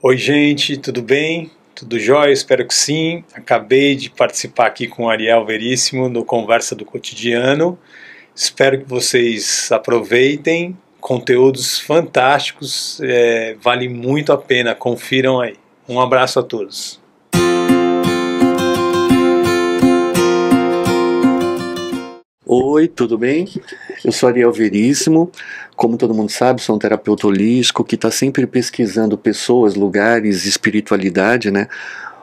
Oi, gente, tudo bem? Tudo jóia? Espero que sim. Acabei de participar aqui com o Ariel Veríssimo no Conversa do Cotidiano. Espero que vocês aproveitem. Conteúdos fantásticos, vale muito a pena. Confiram aí. Um abraço a todos. Oi, tudo bem? Eu sou Ariel Veríssimo. Como todo mundo sabe, sou um terapeuta holístico que está sempre pesquisando pessoas, lugares, espiritualidade, né?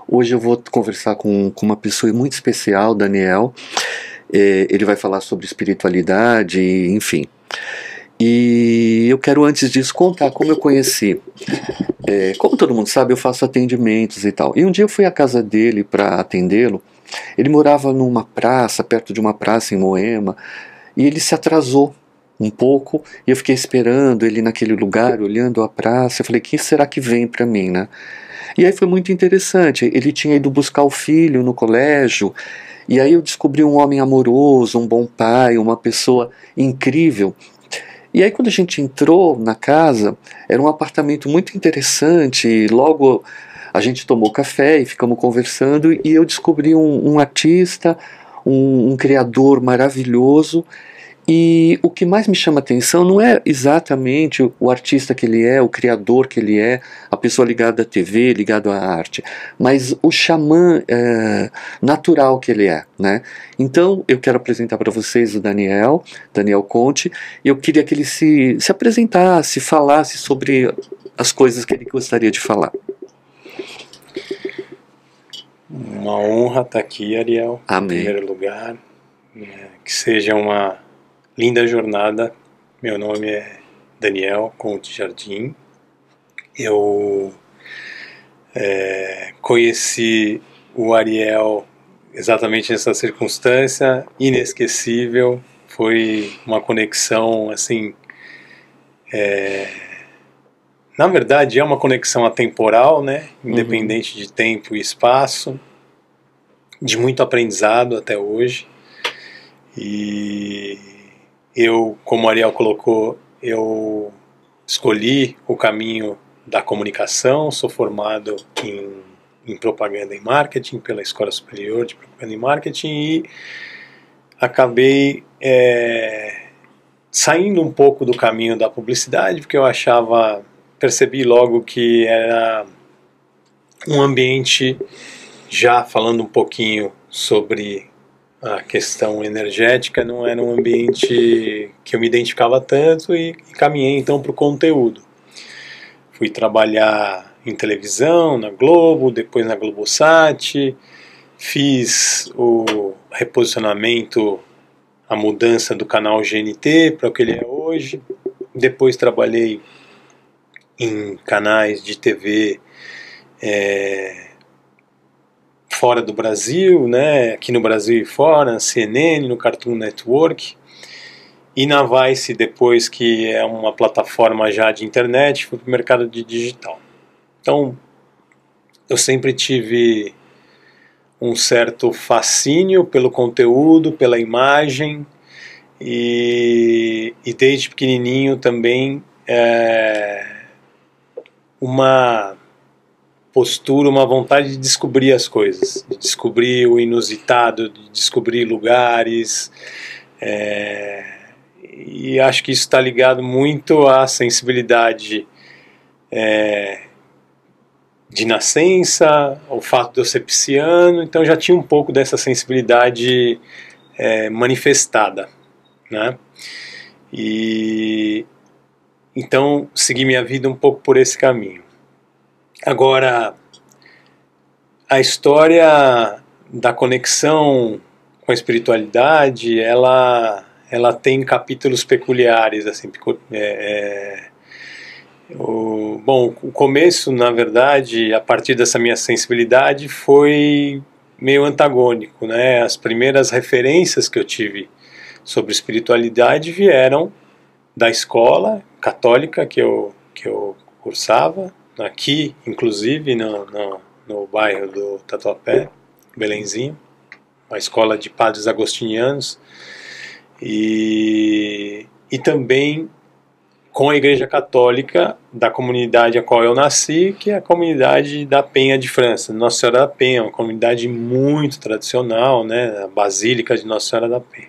Hoje eu vou conversar com uma pessoa muito especial, Daniel. Ele vai falar sobre espiritualidade, enfim. E eu quero, antes disso, contar como eu conheci. Como todo mundo sabe, eu faço atendimentos e tal. E um dia eu fui à casa dele para atendê-lo. Ele morava numa praça, perto de uma praça em Moema, e ele se atrasou um pouco, e eu fiquei esperando ele naquele lugar, olhando a praça. Eu falei, que será que vem para mim, né? E aí foi muito interessante. Ele tinha ido buscar o filho no colégio, e aí eu descobri um homem amoroso, um bom pai, uma pessoa incrível. E aí quando a gente entrou na casa, era um apartamento muito interessante, e logo a gente tomou café e ficamos conversando, e eu descobri um artista, um criador maravilhoso. E o que mais me chama atenção não é exatamente o artista que ele é, o criador que ele é, a pessoa ligada à TV, ligada à arte, mas o xamã natural que ele é, né? Então eu quero apresentar para vocês o Daniel Conte, e eu queria que ele se apresentasse, falasse sobre as coisas que ele gostaria de falar. Uma honra estar aqui, Ariel. Amém. Em primeiro lugar, que seja uma linda jornada. Meu nome é Daniel Conte Jardim. Eu conheci o Ariel exatamente nessa circunstância inesquecível. Foi uma conexão assim. Na verdade, é uma conexão atemporal, né? Independente de tempo e espaço, de muito aprendizado até hoje. E eu, como o Ariel colocou, eu escolhi o caminho da comunicação, sou formado em propaganda e marketing pela Escola Superior de Propaganda e Marketing e acabei saindo um pouco do caminho da publicidade, porque eu percebi logo que era um ambiente, já falando um pouquinho sobre a questão energética, não era um ambiente que eu me identificava tanto e caminhei então para o conteúdo. Fui trabalhar em televisão, na Globo, depois na Globosat, fiz o reposicionamento, a mudança do canal GNT para o que ele é hoje, depois trabalhei em canais de TV fora do Brasil, né? Aqui no Brasil e fora, na CNN, no Cartoon Network, e na Vice, depois, que é uma plataforma já de internet, fui para o mercado de digital. Então, eu sempre tive um certo fascínio pelo conteúdo, pela imagem, e desde pequenininho também uma postura, uma vontade de descobrir as coisas, de descobrir o inusitado, de descobrir lugares, e acho que isso está ligado muito à sensibilidade de nascença, ao fato de eu ser pisciano, então já tinha um pouco dessa sensibilidade manifestada, né? E então segui minha vida um pouco por esse caminho. Agora, a história da conexão com a espiritualidade, ela tem capítulos peculiares, assim. Bom, o começo, na verdade, a partir dessa minha sensibilidade, foi meio antagônico, né? As primeiras referências que eu tive sobre espiritualidade vieram da escola católica que eu cursava, aqui, inclusive, no bairro do Tatuapé, Belenzinho, uma escola de padres agostinianos, e também com a Igreja Católica da comunidade a qual eu nasci, que é a comunidade da Penha de França, Nossa Senhora da Penha, uma comunidade muito tradicional, né, a Basílica de Nossa Senhora da Penha.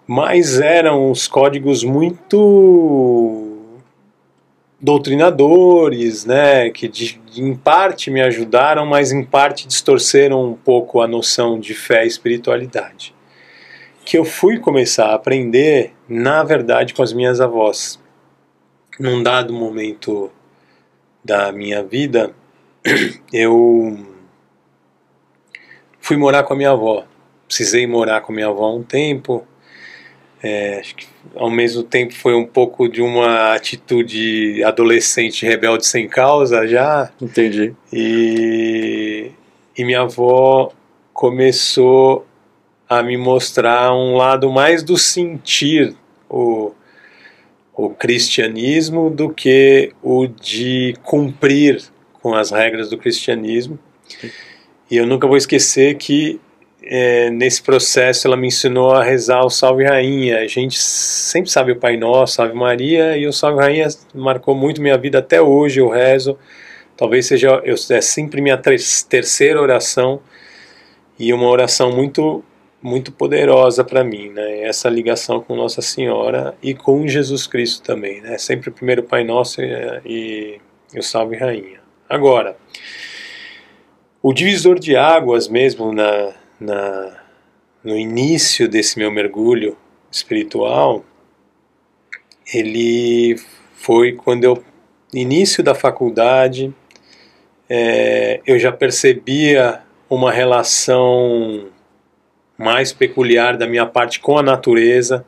Mas eram os códigos muito doutrinadores, né, que em parte me ajudaram, mas em parte distorceram um pouco a noção de fé e espiritualidade, que eu fui começar a aprender, na verdade, com as minhas avós. Num dado momento da minha vida, eu fui morar com a minha avó. Precisei morar com a minha avó um tempo. Acho que ao mesmo tempo foi um pouco de uma atitude adolescente rebelde sem causa já. Entendi. E minha avó começou a me mostrar um lado mais do sentir o cristianismo do que o de cumprir com as regras do cristianismo. E eu nunca vou esquecer que nesse processo ela me ensinou a rezar o Salve Rainha. A gente sempre sabe o Pai Nosso, Ave Maria, e o Salve Rainha marcou muito minha vida até hoje. Eu rezo, talvez seja sempre minha terceira oração, e uma oração muito muito poderosa para mim, né? Essa ligação com Nossa Senhora e com Jesus Cristo também, né? Sempre o primeiro Pai Nosso e o Salve Rainha. Agora, o divisor de águas mesmo no início desse meu mergulho espiritual, ele foi quando início da faculdade, eu já percebia uma relação mais peculiar da minha parte com a natureza.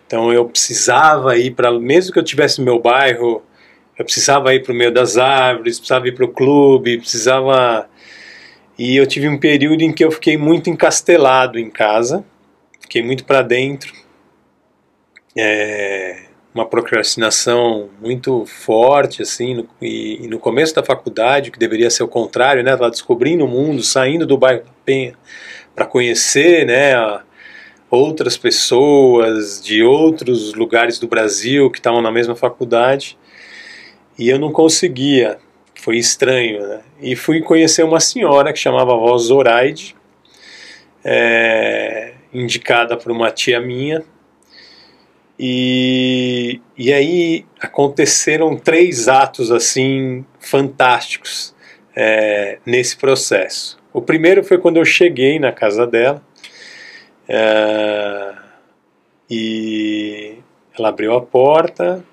Então eu precisava ir para, mesmo que eu tivesse no meu bairro, eu precisava ir para o meio das árvores, precisava ir para o clube, precisava. E eu tive um período em que eu fiquei muito encastelado em casa, fiquei muito para dentro, uma procrastinação muito forte, assim, e no começo da faculdade, que deveria ser o contrário, né, estava descobrindo o mundo, saindo do bairro da Penha, para conhecer, né, outras pessoas de outros lugares do Brasil que estavam na mesma faculdade, e eu não conseguia, foi estranho, né? E fui conhecer uma senhora que chamava Vó Zoraide, indicada por uma tia minha, e aí aconteceram 3 atos assim fantásticos nesse processo. O primeiro foi quando eu cheguei na casa dela, e ela abriu a porta,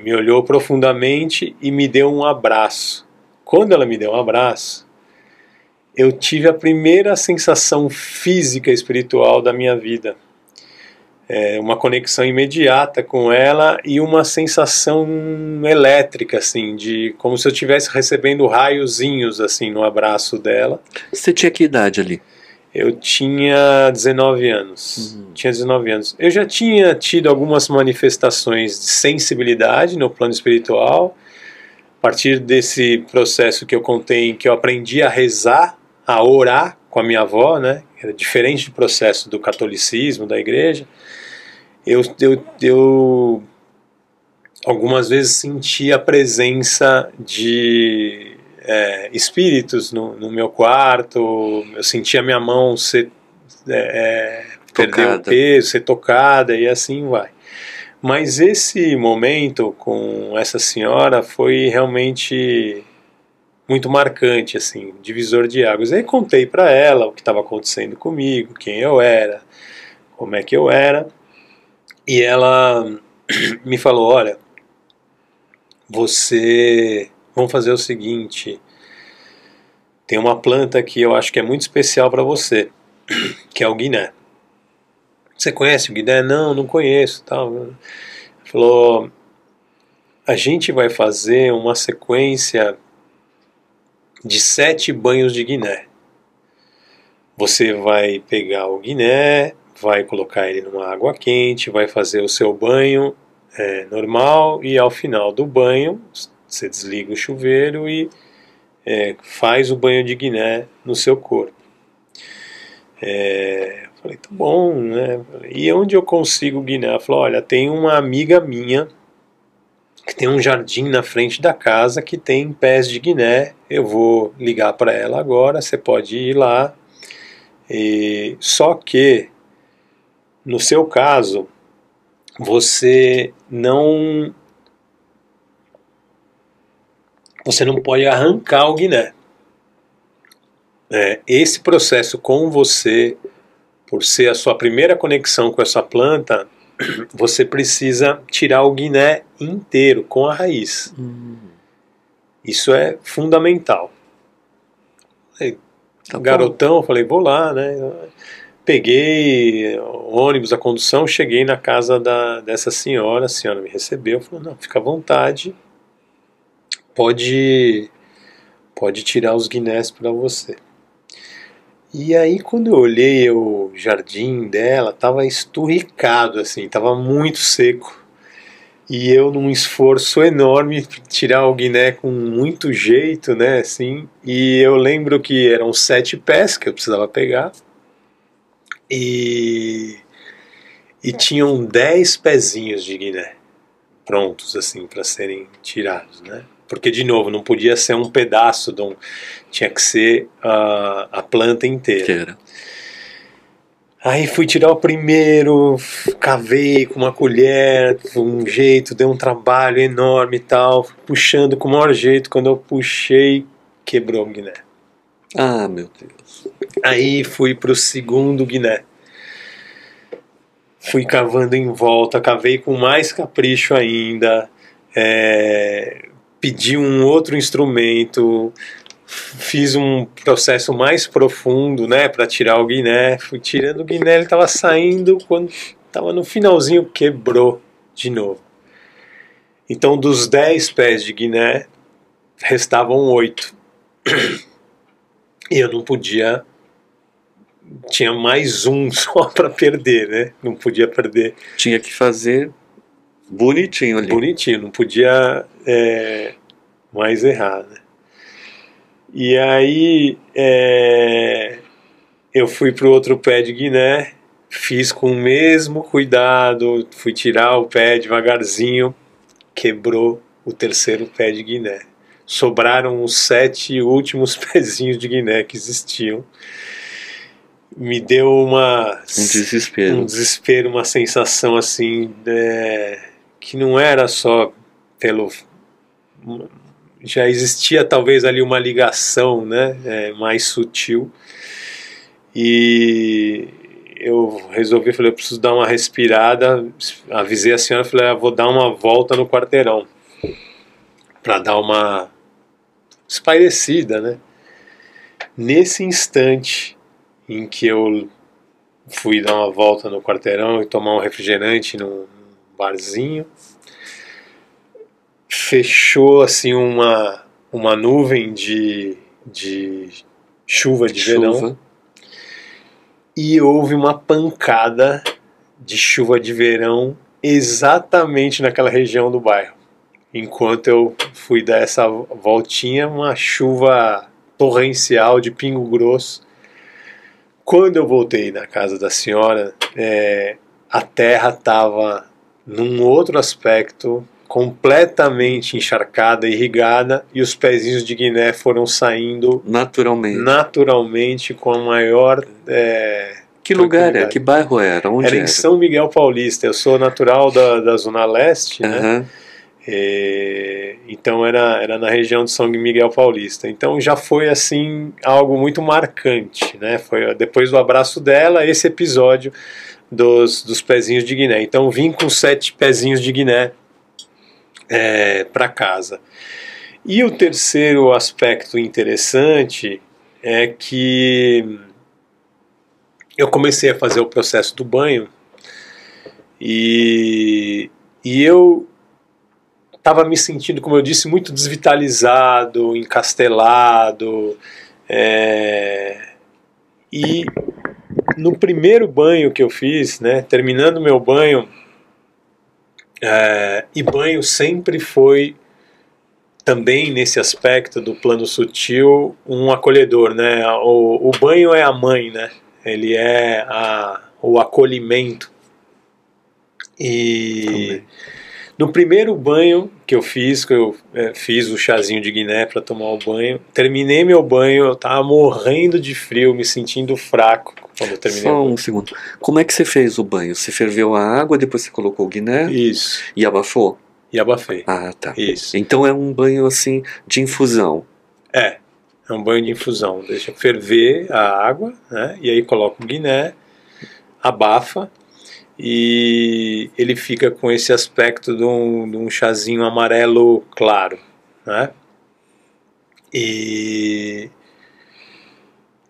me olhou profundamente e me deu um abraço. Quando ela me deu um abraço, eu tive a primeira sensação física e espiritual da minha vida. Uma conexão imediata com ela e uma sensação elétrica, assim, de como se eu estivesse recebendo raiozinhos assim no abraço dela. Você tinha que idade ali? Eu tinha 19 anos. Tinha 19 anos. Eu já tinha tido algumas manifestações de sensibilidade no plano espiritual, a partir desse processo que eu contei, em que eu aprendi a rezar, a orar com a minha avó, né? Era diferente do processo do catolicismo, da igreja. Eu algumas vezes senti a presença de espíritos no meu quarto. Eu sentia a minha mão perder o peso, ser tocada, e assim vai. Mas esse momento com essa senhora foi realmente muito marcante, assim, divisor de águas. Aí contei para ela o que estava acontecendo comigo, quem eu era, como é que eu era, e ela me falou: olha, vamos fazer o seguinte, tem uma planta que eu acho que é muito especial para você, que é o guiné. Você conhece o guiné? Não conheço. Tal. Falou: a gente vai fazer uma sequência de 7 banhos de guiné. Você vai pegar o guiné, vai colocar ele numa água quente, vai fazer o seu banho normal, e ao final do banho você desliga o chuveiro e faz o banho de guiné no seu corpo. Falei, tá bom, né? E onde eu consigo guiné? Ela falou: olha, tem uma amiga minha que tem um jardim na frente da casa que tem pés de guiné. Eu vou ligar para ela agora, você pode ir lá. Só que, no seu caso, você não pode arrancar o guiné. Esse processo com você, por ser a sua primeira conexão com essa planta, você precisa tirar o guiné inteiro, com a raiz. Isso é fundamental. Garotão, falei, vou lá, né? Peguei o ônibus, a condução, cheguei na casa dessa senhora, a senhora me recebeu, falou, não, fica à vontade, pode tirar os guinés para você. E aí quando eu olhei o jardim dela, tava esturricado assim, tava muito seco. E eu num esforço enorme, tirar o guiné com muito jeito, né, assim. E eu lembro que eram 7 pés que eu precisava pegar. E tinham 10 pezinhos de guiné prontos, assim, para serem tirados, né. Porque, de novo, não podia ser um pedaço, tinha que ser a planta inteira. Aí fui tirar o primeiro, cavei com uma colher, um jeito, deu um trabalho enorme e tal, puxando com o maior jeito. Quando eu puxei, quebrou o guiné. Ah, meu Deus. Aí fui pro segundo guiné. Fui cavando em volta, cavei com mais capricho ainda, pedi um outro instrumento, fiz um processo mais profundo, né, para tirar o guiné. Fui tirando o guiné, ele estava saindo, quando estava no finalzinho quebrou de novo. Então dos 10 pés de guiné restavam 8 e eu não podia, tinha mais um só para perder, né, não podia perder. Tinha que fazer bonitinho ali. Bonitinho, não podia mais errar, né? E aí eu fui pro outro pé de guiné, fiz com o mesmo cuidado, fui tirar o pé devagarzinho, quebrou o terceiro pé de guiné. Sobraram os 7 últimos pezinhos de guiné que existiam. Me deu um desespero, uma sensação assim, que não era só pelo... Já existia talvez ali uma ligação, né, mais sutil. E eu resolvi, falei, eu preciso dar uma respirada. Avisei a senhora, falei, vou dar uma volta no quarteirão para dar uma espairecida, né? Nesse instante em que eu fui dar uma volta no quarteirão e tomar um refrigerante num barzinho, fechou assim uma nuvem de chuva de verão, e houve uma pancada de chuva de verão exatamente naquela região do bairro. Enquanto eu fui dar essa voltinha, uma chuva torrencial de pingo grosso. Quando eu voltei na casa da senhora, a terra estava num outro aspecto, completamente encharcada, irrigada, e os pezinhos de guiné foram saindo naturalmente com a maior que lugar é? Que bairro era? Onde era? Em São Miguel Paulista. Eu sou natural da Zona Leste, né? Então era na região de São Miguel Paulista. Então já foi assim algo muito marcante, né? Foi depois do abraço dela, esse episódio dos pezinhos de guiné. Então vim com 7 pezinhos de guiné para casa. E o terceiro aspecto interessante é que eu comecei a fazer o processo do banho e eu estava me sentindo, como eu disse, muito desvitalizado, encastelado, e no primeiro banho que eu fiz, né, terminando meu banho, e banho sempre foi também nesse aspecto do plano sutil um acolhedor, né? O banho é a mãe, né? Ele é o acolhimento. E No primeiro banho que eu fiz fiz o chazinho de Guiné para tomar o banho, terminei meu banho, eu tava morrendo de frio, me sentindo fraco quando eu terminei o Só banho. um segundo. Como é que você fez o banho? Você ferveu a água, depois você colocou o Guiné Isso, e abafou? e abafei. Ah, tá. Isso. Então é um banho assim de infusão. É um banho de infusão. Deixa ferver a água, né? E aí coloca o Guiné, abafa e ele fica com esse aspecto de um chazinho amarelo claro, né? E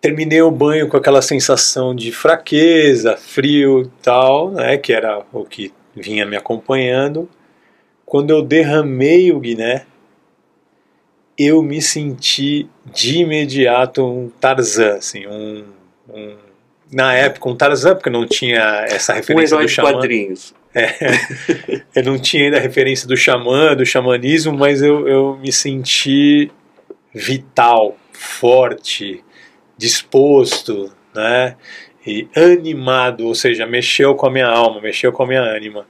terminei o banho com aquela sensação de fraqueza, frio e tal, né? Que era o que vinha me acompanhando. Quando eu derramei o Guiné, eu me senti de imediato um Tarzan, assim, na época um Tarzan, porque não tinha essa Um referência herói do de xamã. quadrinhos. Eu não tinha ainda a referência do xamã, do xamanismo, mas eu me senti vital, forte, disposto, né? E animado, ou seja, mexeu com a minha alma, mexeu com a minha ânima.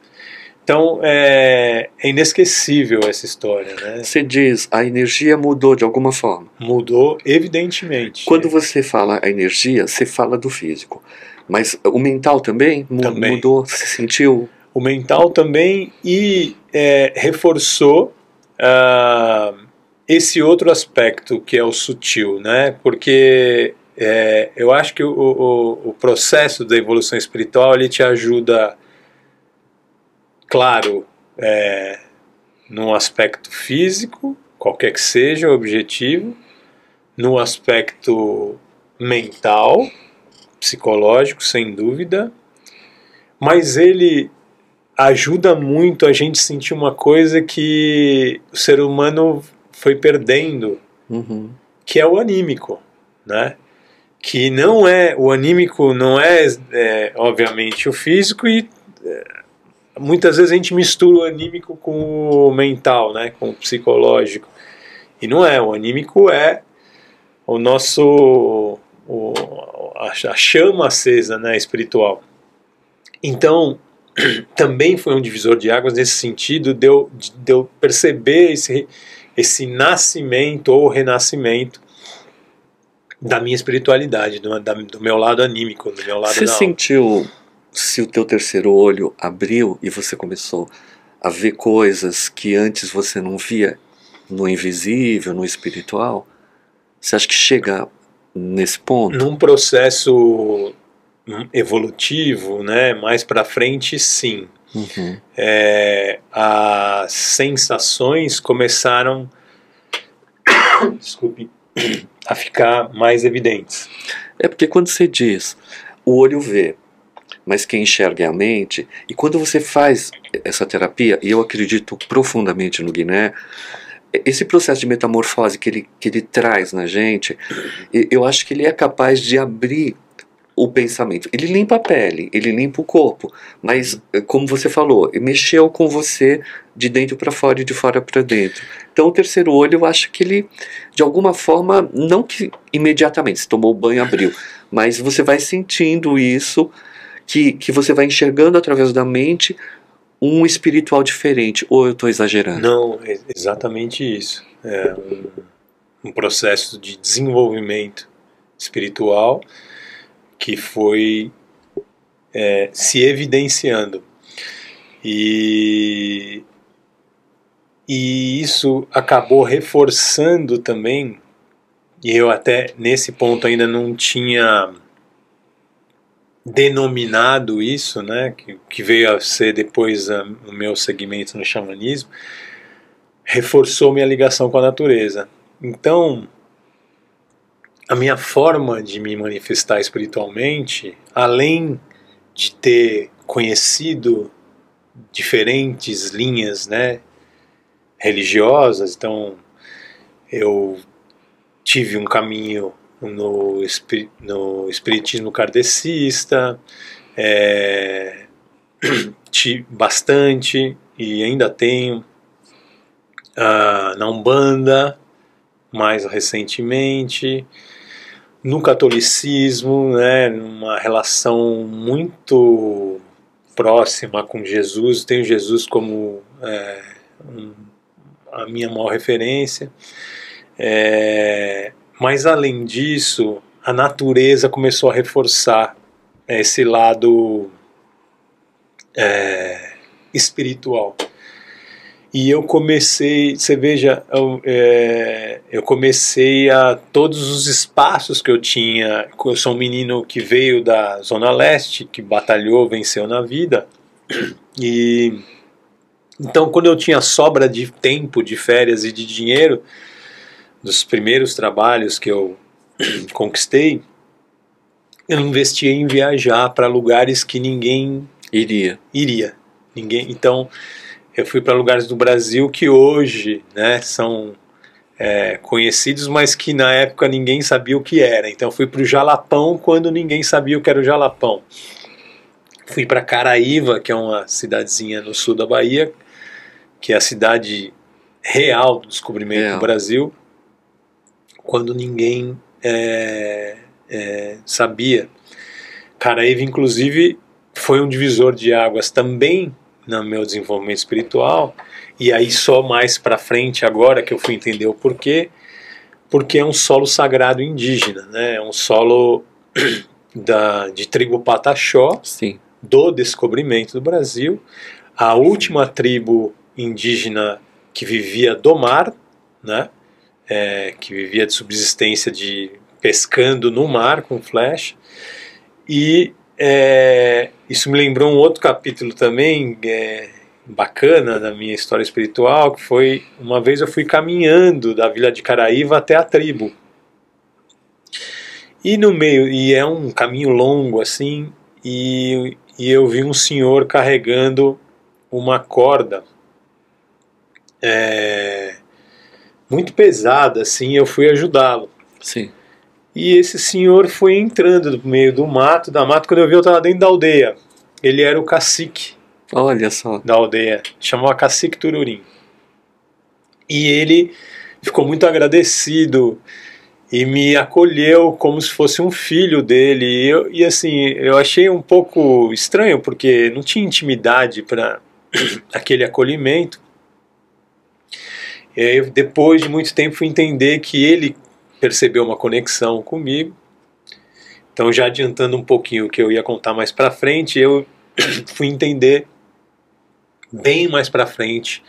Então é inesquecível essa história, né? Você diz, a energia mudou de alguma forma. Mudou, evidentemente. Quando você fala a energia, você fala do físico. Mas o mental também, Também. Mudou? Você sentiu? O mental também e reforçou esse outro aspecto que é o sutil, né? Porque eu acho que o processo da evolução espiritual ele te ajuda, claro, no aspecto físico, qualquer que seja o objetivo, no aspecto mental, psicológico, sem dúvida, mas ele ajuda muito a gente sentir uma coisa que o ser humano foi perdendo, que é o anímico, né? Que não é, o anímico não é, obviamente, o físico e muitas vezes a gente mistura o anímico com o mental, né? Com o psicológico. E não é, o anímico é o nosso, a chama acesa, né? Espiritual. Então, também foi um divisor de águas nesse sentido de eu perceber esse nascimento ou renascimento da minha espiritualidade, do meu lado anímico, do meu lado Você da alma. sentiu se o teu terceiro olho abriu e você começou a ver coisas que antes você não via no invisível, no espiritual? Você acha que chega nesse ponto? Num processo evolutivo, né, mais para frente, sim. As sensações começaram desculpe, a ficar mais evidentes. É porque quando você diz o olho vê, mas quem enxerga é a mente, e quando você faz essa terapia, e eu acredito profundamente no Guiné, esse processo de metamorfose que ele traz na gente, eu acho que ele é capaz de abrir o pensamento. Ele limpa a pele, ele limpa o corpo, mas, como você falou, mexeu com você de dentro para fora e de fora para dentro. Então o terceiro olho, eu acho que ele, de alguma forma, não que imediatamente, se tomou o banho, abriu, mas você vai sentindo isso, que você vai enxergando através da mente um espiritual diferente, ou eu estou exagerando? Não, é exatamente isso. É um processo de desenvolvimento espiritual que foi se evidenciando. E isso acabou reforçando também, e eu até nesse ponto ainda não tinha denominado isso, né, que veio a ser depois o meu segmento no xamanismo, reforçou minha ligação com a natureza. Então, a minha forma de me manifestar espiritualmente, além de ter conhecido diferentes linhas, né, religiosas, então eu tive um caminho no espiritismo kardecista, bastante, e ainda tenho, na Umbanda, mais recentemente, no catolicismo, né, numa relação muito próxima com Jesus. Tenho Jesus como a minha maior referência. Mas além disso, a natureza começou a reforçar esse lado espiritual. E eu comecei, você veja, eu comecei a todos os espaços que eu tinha. Eu sou um menino que veio da Zona Leste, que batalhou, venceu na vida. E então, quando eu tinha sobra de tempo, de férias e de dinheiro, dos primeiros trabalhos que eu conquistei, eu investia em viajar para lugares que ninguém iria. Ninguém. Então, eu fui para lugares do Brasil que hoje, né, são conhecidos, mas que na época ninguém sabia o que era. Então, eu fui para o Jalapão quando ninguém sabia o que era o Jalapão. Fui para Caraíva, que é uma cidadezinha no sul da Bahia, que é a cidade real do descobrimento do Brasil, quando ninguém sabia. Caraíva, inclusive, foi um divisor de águas também no meu desenvolvimento espiritual, e aí só mais para frente agora que eu fui entender o porquê, porque é um solo sagrado indígena, né? É um solo de tribo Pataxó, sim, do descobrimento do Brasil, a última tribo indígena que vivia do mar, né? Que vivia de subsistência de pescando no mar com flecha. E isso me lembrou um outro capítulo também bacana da minha história espiritual, que foi, uma vez eu fui caminhando da vila de Caraíva até a tribo, e no meio, e é um caminho longo assim, e eu vi um senhor carregando uma corda muito pesada assim. Eu fui ajudá-lo. Sim. E esse senhor foi entrando no meio do mato, quando eu vi eu estava dentro da aldeia. Ele era o cacique. Olha só. Da aldeia, chamava Cacique Tururim. E ele ficou muito agradecido e me acolheu como se fosse um filho dele. E assim, eu achei um pouco estranho, porque não tinha intimidade para aquele acolhimento. E aí, depois de muito tempo, fui entender que ele percebeu uma conexão comigo. Então, já adiantando um pouquinho o que eu ia contar mais para frente, eu fui entender bem mais para frente,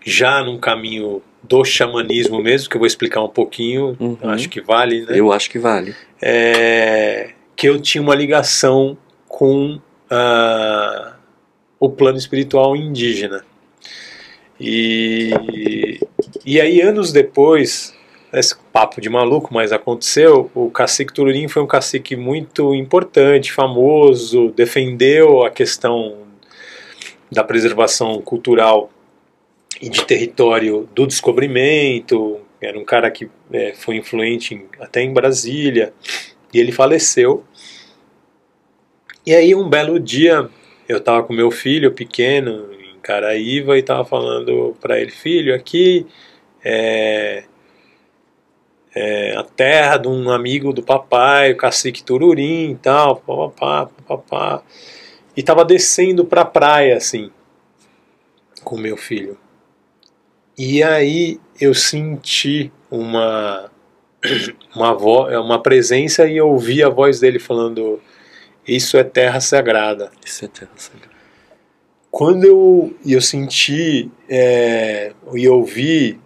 já num caminho do xamanismo mesmo, que eu vou explicar um pouquinho. Acho que vale, né? Eu acho que vale. Que eu tinha uma ligação com o plano espiritual indígena. E aí, anos depois, esse papo de maluco, mas aconteceu, o cacique Tururim foi um cacique muito importante, famoso, defendeu a questão da preservação cultural e de território do descobrimento. Era um cara que foi influente até em Brasília, e ele faleceu. E aí, um belo dia, eu estava com meu filho pequeno em Caraíva e estava falando para ele: filho, aqui é a terra de um amigo do papai, o cacique Tururim e tal, papapá. E estava descendo para a praia, assim, com meu filho. E aí eu senti uma presença, e eu ouvi a voz dele falando: isso é terra sagrada. Isso é terra sagrada. Quando eu senti e ouvi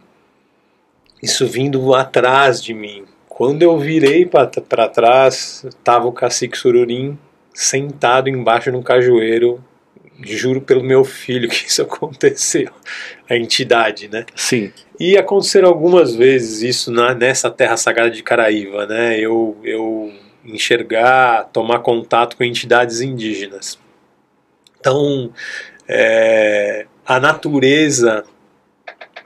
isso vindo atrás de mim, quando eu virei para trás, estava o cacique Tururim sentado embaixo de um cajueiro. Juro pelo meu filho que isso aconteceu. A entidade, né? Sim. E aconteceram algumas vezes isso nessa terra sagrada de Caraíva, né? Eu enxergar, tomar contato com entidades indígenas. Então, a natureza,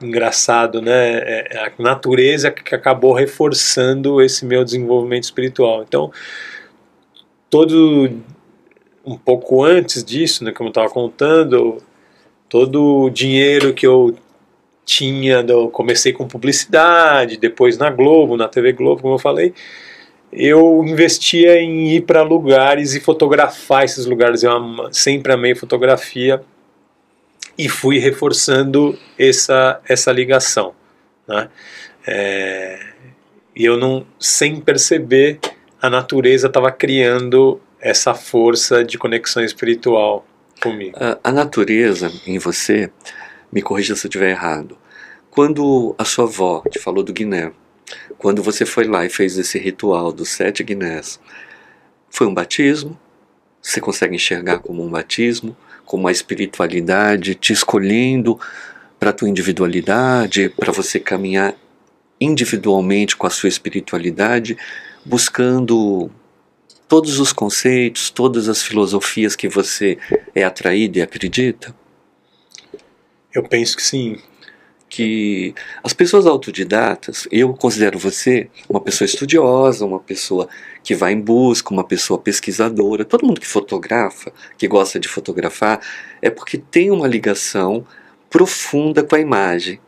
engraçado, né? A natureza que acabou reforçando esse meu desenvolvimento espiritual. Então, um pouco antes disso, né, como eu estava contando, todo o dinheiro que eu tinha, eu comecei com publicidade, depois na Globo, na TV Globo, como eu falei, eu investia em ir para lugares e fotografar esses lugares. Eu sempre amei fotografia, e fui reforçando essa ligação, né? E eu não, sem perceber, a natureza estava criando essa força de conexão espiritual comigo. A natureza em você, me corrija se eu estiver errado, quando a sua avó te falou do Guiné, quando você foi lá e fez esse ritual dos 7 Guinés, foi um batismo? Você consegue enxergar como um batismo, como uma espiritualidade te escolhendo para a tua individualidade, para você caminhar individualmente com a sua espiritualidade, buscando todos os conceitos, todas as filosofias que você é atraído e acredita? Eu penso que sim. Que as pessoas autodidatas, eu considero você uma pessoa estudiosa, uma pessoa que vai em busca, uma pessoa pesquisadora. Todo mundo que fotografa, que gosta de fotografar, é porque tem uma ligação profunda com a imagem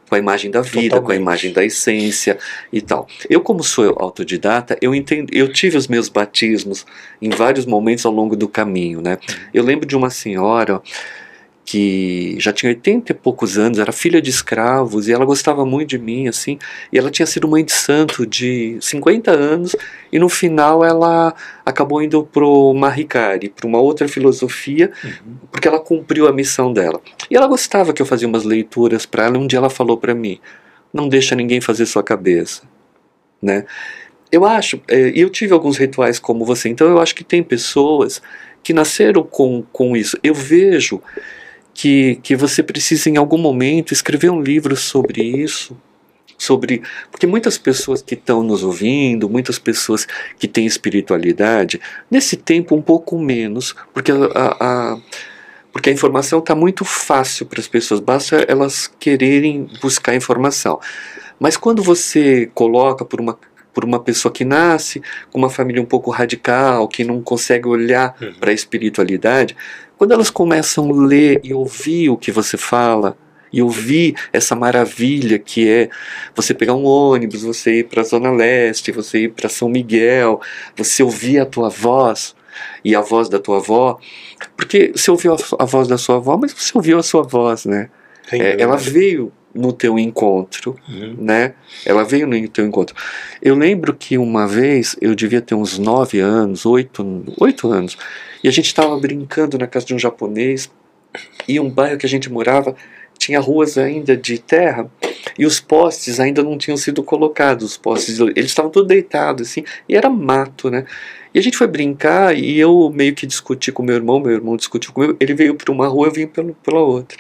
da vida, Totalmente. com a imagem da essência e tal. Eu, como sou autodidata, eu tive os meus batismos em vários momentos ao longo do caminho, né? Eu lembro de uma senhora que já tinha 80 e poucos anos, era filha de escravos, e ela gostava muito de mim, assim, e ela tinha sido mãe de santo de 50 anos, e no final ela acabou indo pro Mahikari, para uma outra filosofia, porque ela cumpriu a missão dela. E ela gostava que eu fazia umas leituras para ela, e um dia ela falou para mim, não deixa ninguém fazer sua cabeça, né? Eu acho, eu tive alguns rituais como você, então eu acho que tem pessoas que nasceram com isso. Eu vejo que você precisa em algum momento escrever um livro sobre isso, porque muitas pessoas que estão nos ouvindo, muitas pessoas que têm espiritualidade, nesse tempo um pouco menos, porque a informação está muito fácil para as pessoas, basta elas quererem buscar informação. Mas quando você coloca por uma pessoa que nasce com uma família um pouco radical, que não consegue olhar para a espiritualidade, quando elas começam a ler e ouvir o que você fala, e ouvir essa maravilha que é você pegar um ônibus, você ir para a Zona Leste, você ir para São Miguel, você ouvir a tua voz e a voz da tua avó, porque você ouviu a voz da sua avó, mas você ouviu a sua voz, né? Ela veio no teu encontro, né? Ela veio no teu encontro. Eu lembro que uma vez, eu devia ter uns 9 anos, 8 anos, e a gente estava brincando na casa de um japonês, e um bairro que a gente morava tinha ruas ainda de terra, e os postes ainda não tinham sido colocados, os postes, eles estavam todos deitados, assim, e era mato, né? E a gente foi brincar, e eu meio que discuti com meu irmão discutiu comigo, ele veio para uma rua, eu vim pela outra.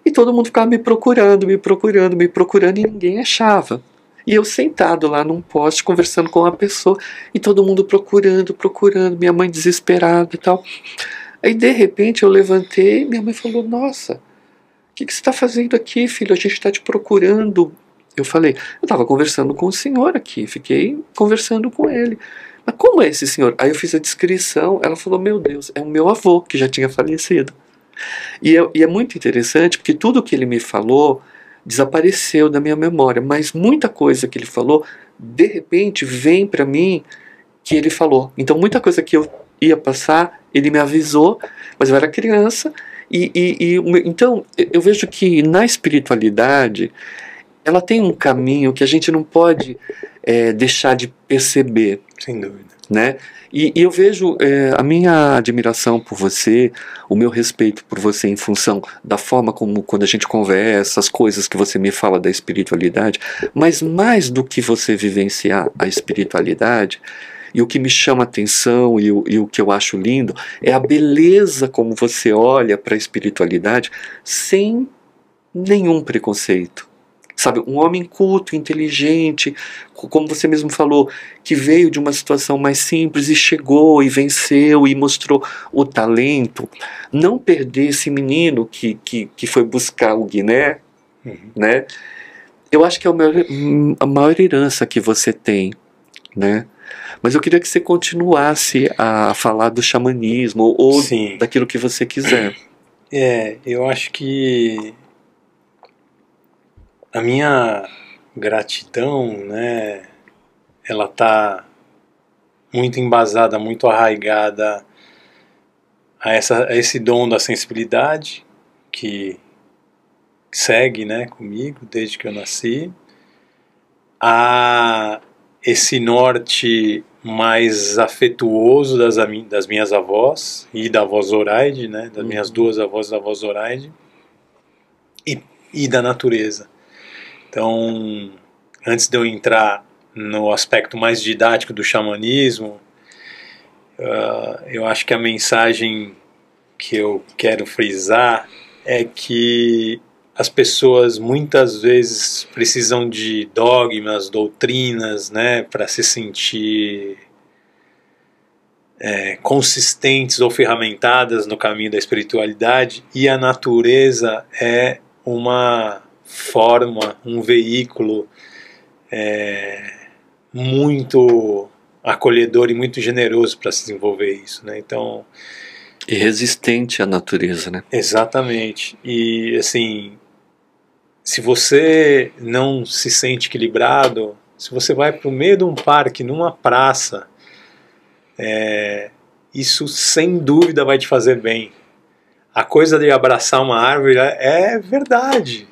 E todo mundo ficava me procurando, e ninguém achava. E eu sentado lá num poste, conversando com uma pessoa, e todo mundo procurando, minha mãe desesperada e tal. Aí, de repente, eu levantei, e minha mãe falou, nossa, o que você está fazendo aqui, filho? A gente está te procurando. Eu falei, eu estava conversando com o senhor aqui, fiquei conversando com ele. Mas como é esse senhor? Aí eu fiz a descrição, ela falou, meu Deus, é o meu avô, que já tinha falecido. E é muito interessante porque tudo que ele me falou desapareceu da minha memória, mas muita coisa que ele falou, de repente, vem para mim que ele falou. Então muita coisa que eu ia passar, ele me avisou, mas eu era criança, então eu vejo que na espiritualidade ela tem um caminho que a gente não pode deixar de perceber. Sem dúvida. Né? E eu vejo a minha admiração por você, o meu respeito por você em função da forma como quando a gente conversa, as coisas que você me fala da espiritualidade, mas mais do que você vivenciar a espiritualidade, e o que me chama a atenção e o que eu acho lindo é a beleza como você olha para a espiritualidade sem nenhum preconceito. Sabe, um homem culto, inteligente, como você mesmo falou, que veio de uma situação mais simples e chegou e venceu e mostrou o talento. Não perder esse menino que foi buscar o Guiné, né? Eu acho que é a maior herança que você tem, né? Mas eu queria que você continuasse a falar do xamanismo ou Sim. daquilo que você quiser. Eu acho que a minha gratidão, né, ela tá muito embasada, muito arraigada a esse dom da sensibilidade que segue, né, comigo desde que eu nasci, a esse norte mais afetuoso das minhas avós e da avó Zoraide, né, das minhas duas avós e da avó Zoraide, e da natureza. Então, antes de eu entrar no aspecto mais didático do xamanismo, eu acho que a mensagem que eu quero frisar é que as pessoas muitas vezes precisam de dogmas, doutrinas, né, para se sentir consistentes ou ferramentadas no caminho da espiritualidade, e a natureza é uma forma, um veículo muito acolhedor e muito generoso para se desenvolver isso, né? Então, e resistente à natureza, né? Exatamente. E assim, se você não se sente equilibrado, se você vai para o meio de um parque, numa praça, isso sem dúvida vai te fazer bem. A coisa de abraçar uma árvore é verdade.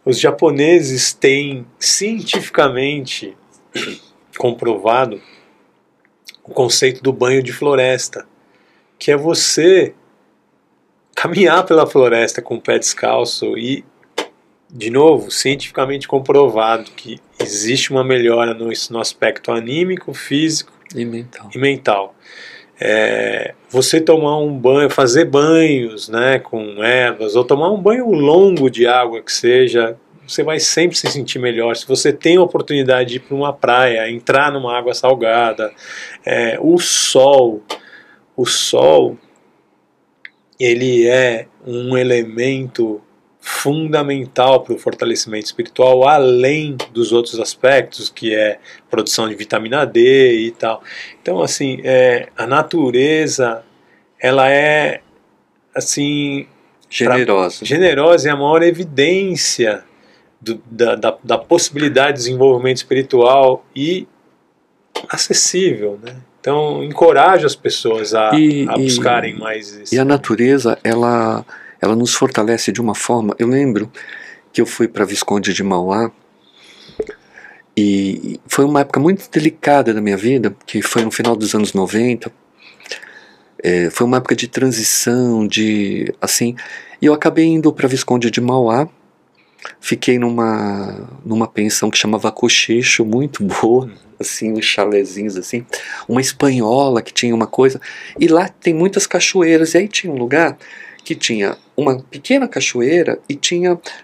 Os japoneses têm cientificamente comprovado o conceito do banho de floresta, que é você caminhar pela floresta com o pé descalço e, de novo, cientificamente comprovado que existe uma melhora no aspecto anímico, físico e mental. Você tomar um banho, fazer banhos, né, com ervas, ou tomar um banho longo de água que seja, você vai sempre se sentir melhor. Se você tem a oportunidade de ir para uma praia, entrar numa água salgada, o sol, ele é um elemento fundamental para o fortalecimento espiritual, além dos outros aspectos, que é produção de vitamina D e tal. Então, assim, a natureza, ela é, assim, generosa, e a maior evidência da possibilidade de desenvolvimento espiritual e acessível, né? Então, encoraja as pessoas a buscarem mais isso. E a natureza, ela nos fortalece de uma forma. Eu lembro que eu fui para Visconde de Mauá, e foi uma época muito delicada da minha vida, que foi no final dos anos 90. Foi uma época de transição, assim, e eu acabei indo para Visconde de Mauá. Fiquei numa pensão que chamava Cochecho, muito boa, assim, uns chalezinhos assim, uma espanhola que tinha uma coisa, e lá tem muitas cachoeiras, e aí tinha um lugar que tinha uma pequena cachoeira e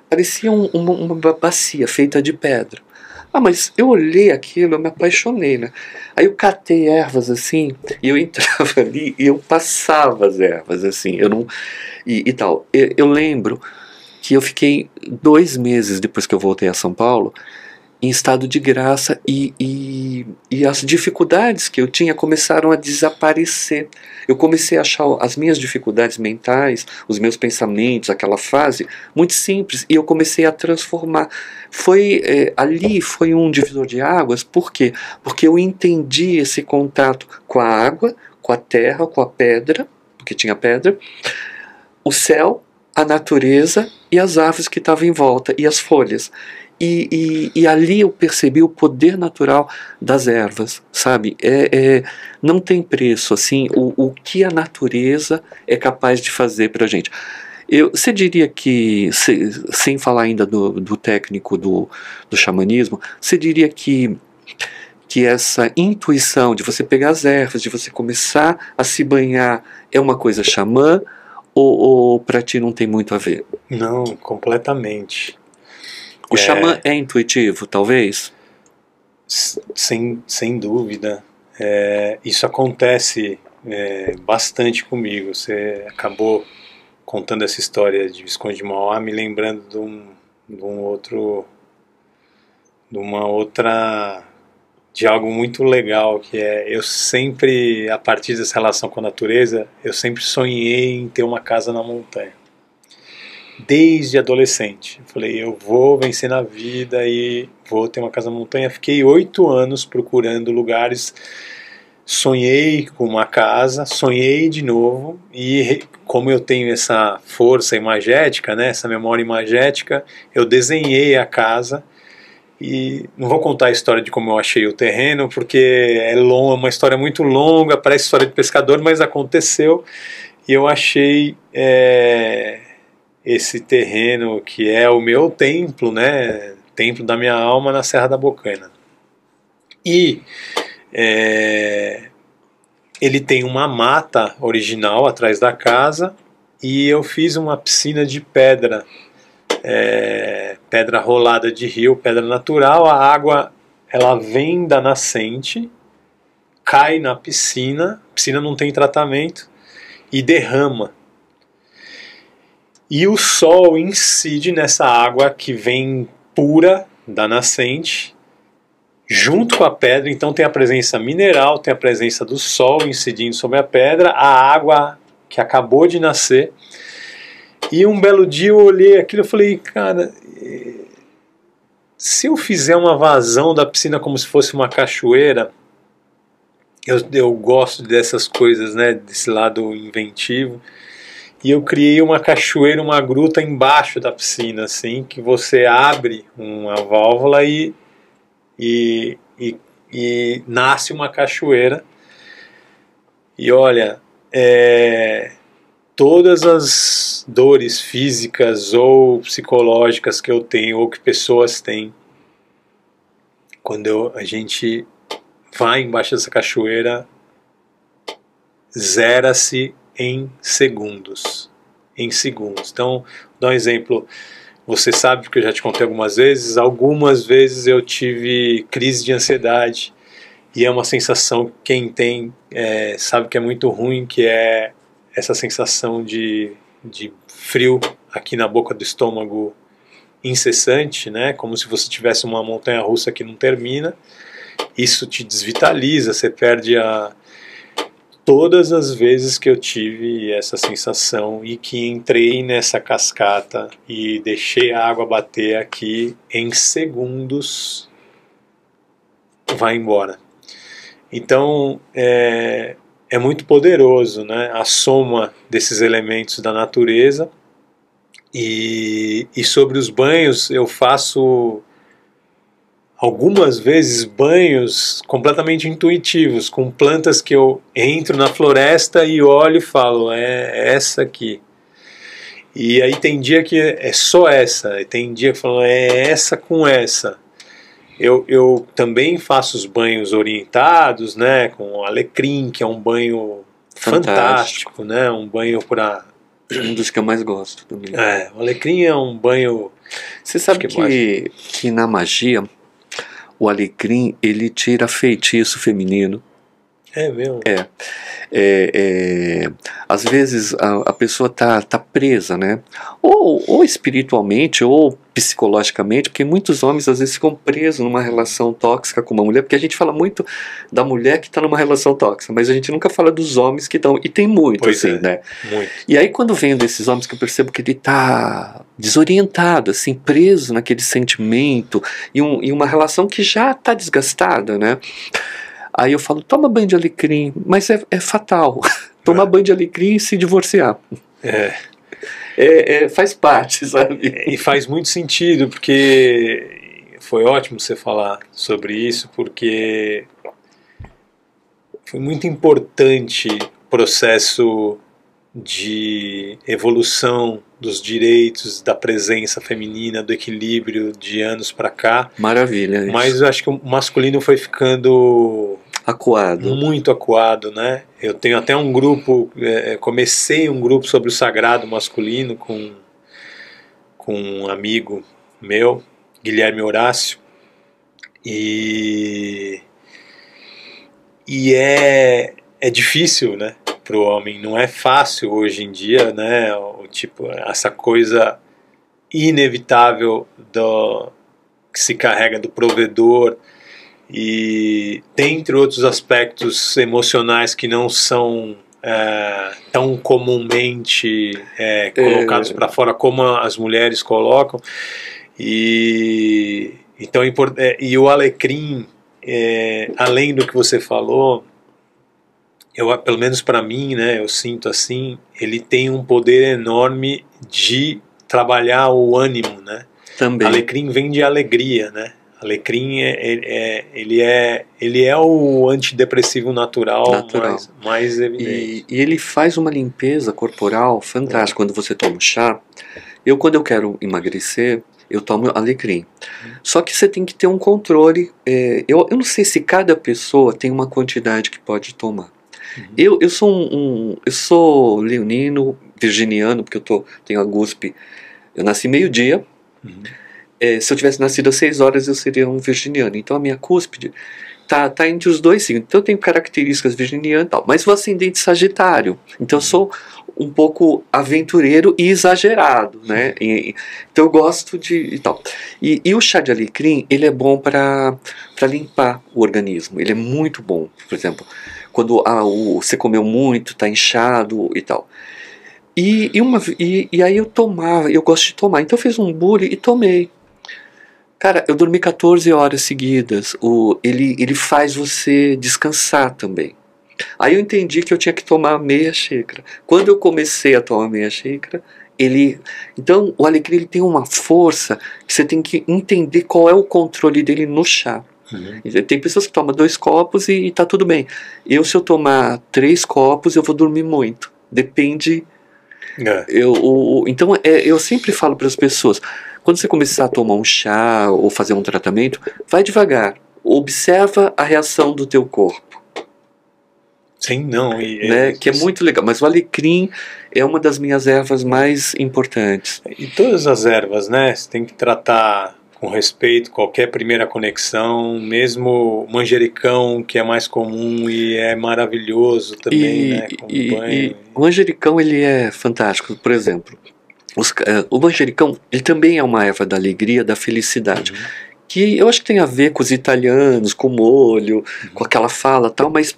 parecia uma bacia feita de pedra. Mas eu olhei aquilo, eu me apaixonei, né? Aí eu catei ervas assim, e eu entrava ali e eu passava as ervas assim, eu não... e tal. Eu lembro que eu fiquei 2 meses depois que eu voltei a São Paulo em estado de graça, e as dificuldades que eu tinha começaram a desaparecer. Eu comecei a achar as minhas dificuldades mentais, os meus pensamentos, aquela fase, muito simples, e eu comecei a transformar. Ali foi um divisor de águas. Por quê? Porque eu entendi esse contato com a água, com a terra, com a pedra, porque tinha pedra, o céu, a natureza e as árvores que estavam em volta, e as folhas. E ali eu percebi o poder natural das ervas, sabe? Não tem preço, assim, o que a natureza é capaz de fazer pra gente. Você diria que, sem falar ainda do técnico do xamanismo, você diria que essa intuição de você pegar as ervas, de você começar a se banhar, é uma coisa xamã, ou pra ti não tem muito a ver? Não, completamente. O xamã é intuitivo, talvez? Sem dúvida. Isso acontece bastante comigo. Você acabou contando essa história de Visconde de Mauá, me lembrando de algo muito legal, que eu sempre, a partir dessa relação com a natureza, eu sempre sonhei em ter uma casa na montanha. Desde adolescente. Eu falei, eu vou vencer na vida e vou ter uma casa na montanha. Fiquei 8 anos procurando lugares sonhei com uma casa, sonhei de novo, e como eu tenho essa força imagética, né, essa memória imagética, eu desenhei a casa. E não vou contar a história de como eu achei o terreno, porque é uma história muito longa, parece história de pescador, mas aconteceu. E eu achei esse terreno que é o meu templo, né? Templo da minha alma na Serra da Bocaina. E ele tem uma mata original atrás da casa, e eu fiz uma piscina de pedra. Pedra rolada de rio, pedra natural. A água, ela vem da nascente, cai na piscina, a piscina não tem tratamento, e derrama. E o sol incide nessa água que vem pura da nascente, junto com a pedra. Então tem a presença mineral, tem a presença do sol incidindo sobre a pedra, a água que acabou de nascer. E um belo dia eu olhei aquilo e falei, cara, se eu fizer uma vazão da piscina como se fosse uma cachoeira, eu gosto dessas coisas, né, desse lado inventivo, e eu criei uma cachoeira, uma gruta embaixo da piscina, assim, que você abre uma válvula e nasce uma cachoeira. E olha, todas as dores físicas ou psicológicas que eu tenho ou que pessoas têm, quando a gente vai embaixo dessa cachoeira, zera-se em segundos. Em segundos. Então, dá um exemplo. Você sabe, porque eu já te contei algumas vezes eu tive crise de ansiedade, e é uma sensação, quem tem sabe que é muito ruim, que é essa sensação de frio aqui na boca do estômago incessante, né? Como se você tivesse uma montanha-russa que não termina. Isso te desvitaliza, você perde todas as vezes que eu tive essa sensação e que entrei nessa cascata e deixei a água bater aqui, em segundos vai embora. Então é muito poderoso, né? A soma desses elementos da natureza. E sobre os banhos, eu faço algumas vezes banhos completamente intuitivos, com plantas que eu entro na floresta e olho e falo, é essa aqui. E aí tem dia que é só essa, e tem dia que eu falo, é essa com essa. Eu também faço os banhos orientados, né, com alecrim, que é um banho fantástico, né, um banho para... Um dos que eu mais gosto também. O alecrim é um banho... Você sabe que na magia, o alecrim, ele tira feitiço feminino. É mesmo? Às vezes a pessoa tá presa, né? Ou espiritualmente, ou psicologicamente, porque muitos homens às vezes ficam presos numa relação tóxica com uma mulher, porque a gente fala muito da mulher que está numa relação tóxica, mas a gente nunca fala dos homens que estão, e tem muito, pois assim, né? Muito. E aí quando vem desses homens que eu percebo que ele tá desorientado, assim, preso naquele sentimento, e uma relação que já tá desgastada, né? Aí eu falo, toma banho de alecrim, mas é fatal. Tomar banho de alecrim e se divorciar. Faz parte, sabe? E faz muito sentido, porque foi ótimo você falar sobre isso, porque foi muito importante o processo de evolução dos direitos, da presença feminina, do equilíbrio de anos para cá. Maravilha. Isso. Mas eu acho que o masculino foi ficando acuado. Muito acuado, né? Eu tenho até um grupo, comecei um grupo sobre o sagrado masculino com um amigo meu, Guilherme Horácio, e é difícil, né, para o homem, não é fácil hoje em dia, né, essa coisa inevitável que se carrega do provedor, e dentre outros aspectos emocionais que não são tão comumente colocados para fora como as mulheres colocam. Então, e o alecrim, além do que você falou, pelo menos para mim, né, eu sinto assim, ele tem um poder enorme de trabalhar o ânimo, né? Também. Alecrim vem de alegria, né? Alecrim ele é o antidepressivo natural. Mais evidente. E ele faz uma limpeza corporal fantástica quando você toma chá. Quando eu quero emagrecer, eu tomo alecrim. Só que você tem que ter um controle. Eu não sei se cada pessoa tem uma quantidade que pode tomar. Eu sou leonino, virginiano, porque tenho a GUSP. Eu nasci meio-dia. Se eu tivesse nascido às 6 horas, eu seria um virginiano. Então a minha cúspide tá entre os dois signos. Então eu tenho características virginianas e tal. Mas o ascendente sagitário. Então eu sou um pouco aventureiro e exagerado, né? Então eu gosto de e tal. E o chá de alecrim, ele é bom para limpar o organismo. Ele é muito bom. Por exemplo, quando você comeu muito, tá inchado e tal. E aí eu gosto de tomar. Então eu fiz um bule e tomei. Cara, eu dormi 14 horas seguidas. Ele faz você descansar também. Aí eu entendi que eu tinha que tomar meia xícara. Quando eu comecei a tomar meia xícara, então o alecrim ele tem uma força que você tem que entender qual é o controle dele no chá. Tem pessoas que tomam 2 copos e tá tudo bem. Se eu tomar 3 copos, eu vou dormir muito. Depende. Então eu sempre falo para as pessoas, quando você começar a tomar um chá ou fazer um tratamento, vai devagar, observa a reação do teu corpo. Sim, não. Que é muito legal, mas o alecrim é uma das minhas ervas mais importantes. E todas as ervas, né, você tem que tratar com respeito qualquer primeira conexão, mesmo o manjericão, que é mais comum e é maravilhoso também, né, com banho. O manjericão, ele é fantástico. Por exemplo, o manjericão, ele também é uma erva da alegria, da felicidade, que eu acho que tem a ver com os italianos, com o molho, com aquela fala e tal, mas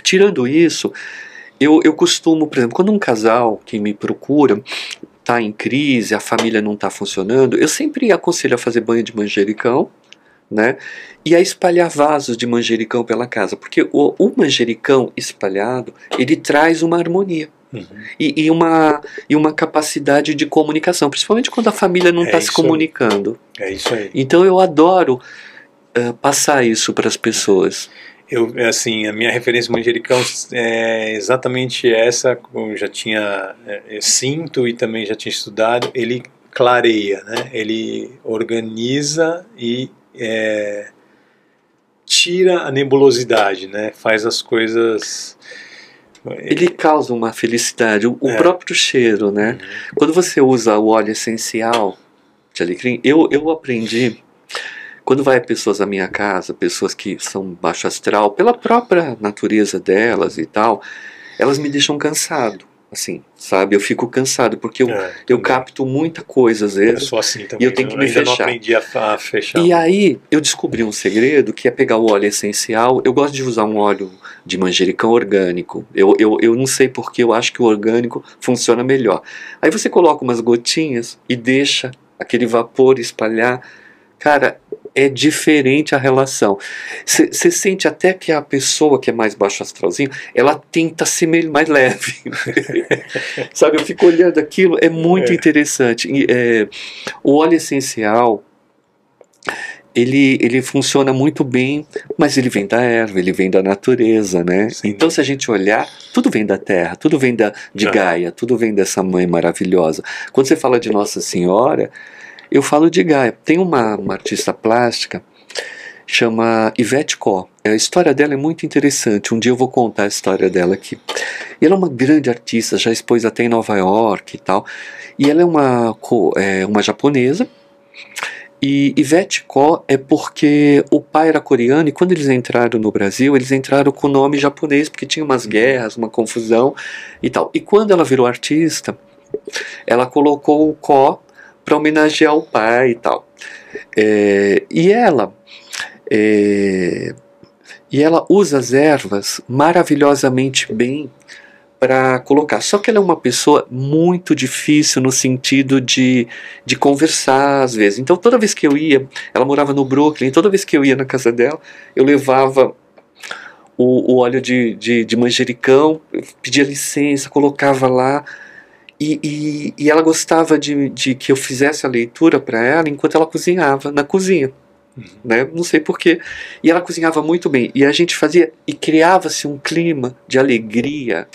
tirando isso, eu costumo, por exemplo, quando um casal que me procura está em crise, a família não está funcionando, eu sempre aconselho a fazer banho de manjericão, né? E a espalhar vasos de manjericão pela casa, porque o manjericão espalhado, ele traz uma harmonia. E uma capacidade de comunicação, principalmente quando a família não está se comunicando. É isso aí. Então eu adoro passar isso para as pessoas. Assim, a minha referência manjericão é exatamente essa. Eu já tinha sinto e também já tinha estudado. Ele clareia, né? Ele organiza e tira a nebulosidade, né? Faz as coisas. Ele causa uma felicidade, o próprio cheiro, né? Quando você usa o óleo essencial de alecrim, eu aprendi. Quando vai pessoas à minha casa, pessoas que são baixo astral, pela própria natureza delas e tal, elas me deixam cansado, assim, sabe? Eu fico cansado, porque eu capto muita coisa às vezes. Eu sou assim também, e eu tenho que me fechar. Não aprendi a fechar. E aí, eu descobri um segredo, que é pegar o óleo essencial. Eu gosto de usar um óleo de manjericão orgânico. Eu não sei porque eu acho que o orgânico funciona melhor. Aí você coloca umas gotinhas e deixa aquele vapor espalhar. Cara, é diferente a relação. Você sente até que a pessoa que é mais baixo astralzinho, ela tenta ser mais leve. Sabe, eu fico olhando aquilo, é muito interessante. O óleo essencial, ele funciona muito bem, mas ele vem da erva, ele vem da natureza, né? Sim. Então, se a gente olhar, tudo vem da terra, tudo vem de Gaia, tudo vem dessa mãe maravilhosa. Quando você fala de Nossa Senhora, eu falo de Gaia. Tem uma artista plástica, chama Yvette Ko. A história dela é muito interessante. Um dia eu vou contar a história dela aqui. E ela é uma grande artista, já expôs até em Nova York e tal. E ela é uma japonesa. E Yvette Ko é porque o pai era coreano, e quando eles entraram no Brasil, eles entraram com o nome japonês, porque tinha umas guerras, uma confusão e tal. E quando ela virou artista, ela colocou o Ko para homenagear o pai e tal. E ela usa as ervas maravilhosamente bem para colocar. Só que ela é uma pessoa muito difícil no sentido de conversar às vezes. Então toda vez que eu ia, ela morava no Brooklyn, toda vez que eu ia na casa dela, eu levava o óleo de manjericão, eu pedia licença, colocava lá. E ela gostava de que eu fizesse a leitura para ela enquanto ela cozinhava na cozinha. Né? Não sei porquê. E ela cozinhava muito bem. E a gente fazia, e criava-se um clima de alegria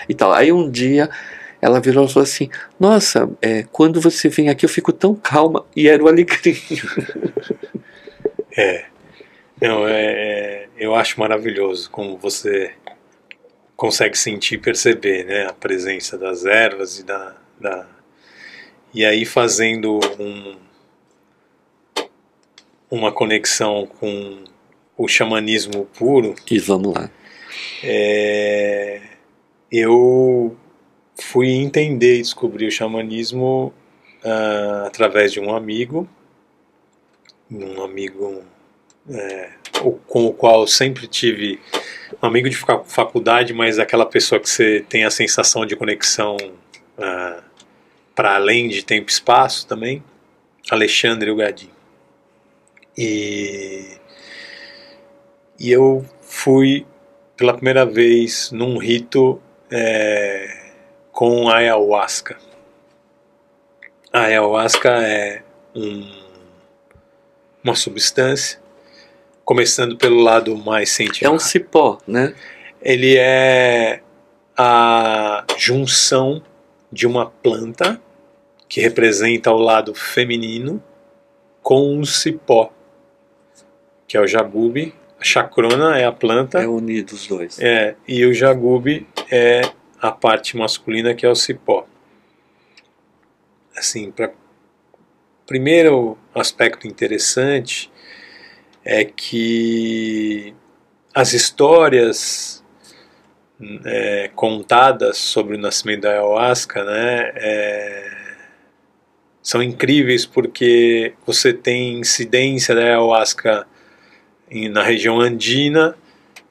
e tal. Aí um dia ela virou e falou assim: nossa, quando você vem aqui eu fico tão calma. E era o alegria. Não, eu acho maravilhoso como você consegue sentir e perceber, né, a presença das ervas e aí fazendo uma conexão com o xamanismo puro. E vamos lá. Eu fui entender e descobrir o xamanismo através de um amigo com o qual eu sempre tive, um amigo de faculdade, mas aquela pessoa que você tem a sensação de conexão para além de tempo e espaço também, Alexandre Ugadim. E eu fui pela primeira vez num rito com ayahuasca. A ayahuasca é uma substância, começando pelo lado mais científico. É um cipó, né? Ele é a junção de uma planta que representa o lado feminino com um cipó, que é o jagube. A chacrona é a planta. É unido os dois. E o jagube é a parte masculina, que é o cipó. Assim, primeiro aspecto interessante é que as histórias contadas sobre o nascimento da ayahuasca, né, são incríveis, porque você tem incidência da ayahuasca na região andina,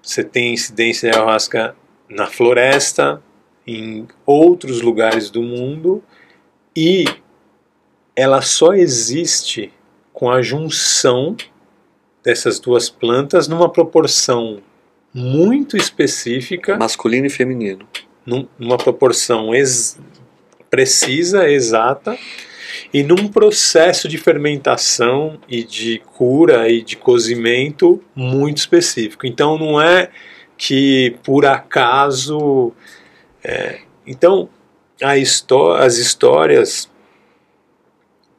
você tem incidência da ayahuasca na floresta, em outros lugares do mundo, e ela só existe com a junção dessas duas plantas numa proporção muito específica, masculino e feminino, numa proporção precisa, exata, e num processo de fermentação e de cura e de cozimento muito específico. Então não é que por acaso... Então as histórias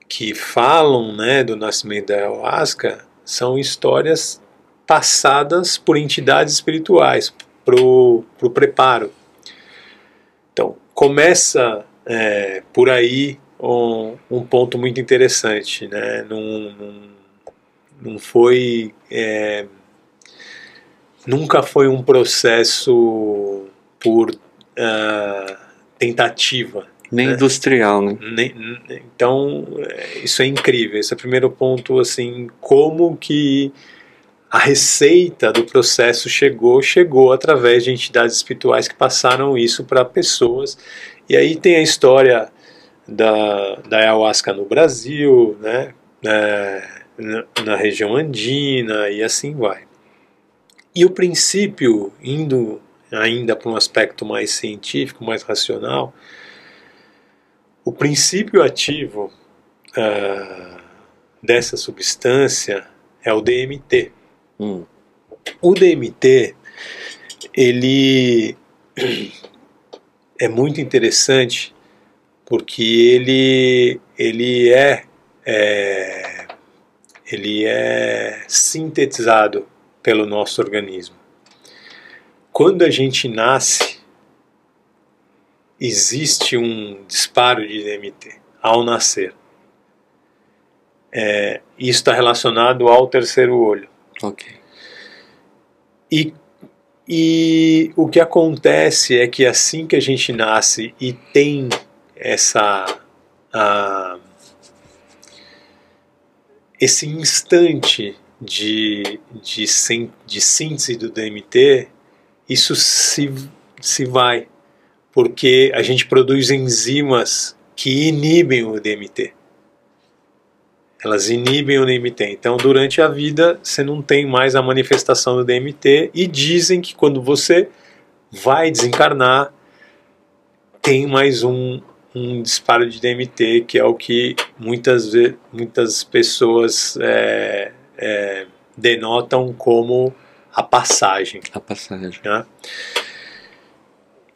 que falam, né, do nascimento da ayahuasca são histórias passadas por entidades espirituais pro preparo. Então começa por aí um ponto muito interessante, né? Não foi nunca foi um processo por tentativa, nem né? Industrial, né? Então isso é incrível. Esse é o primeiro ponto, assim, como que a receita do processo chegou através de entidades espirituais que passaram isso para pessoas. E aí tem a história da ayahuasca no Brasil, né, na região andina, e assim vai. E o princípio, indo ainda para um aspecto mais científico, mais racional, o princípio ativo dessa substância é o DMT. O DMT, ele é muito interessante porque ele é sintetizado pelo nosso organismo. Quando a gente nasce, existe um disparo de DMT ao nascer. Isso está relacionado ao terceiro olho. Ok. E o que acontece é que assim que a gente nasce e tem esse instante de síntese do DMT, isso se vai, porque a gente produz enzimas que inibem o DMT. Elas inibem o DMT. Então, durante a vida, você não tem mais a manifestação do DMT, e dizem que quando você vai desencarnar, tem mais um disparo de DMT, que é o que muitas pessoas denotam como a passagem. A passagem. Né?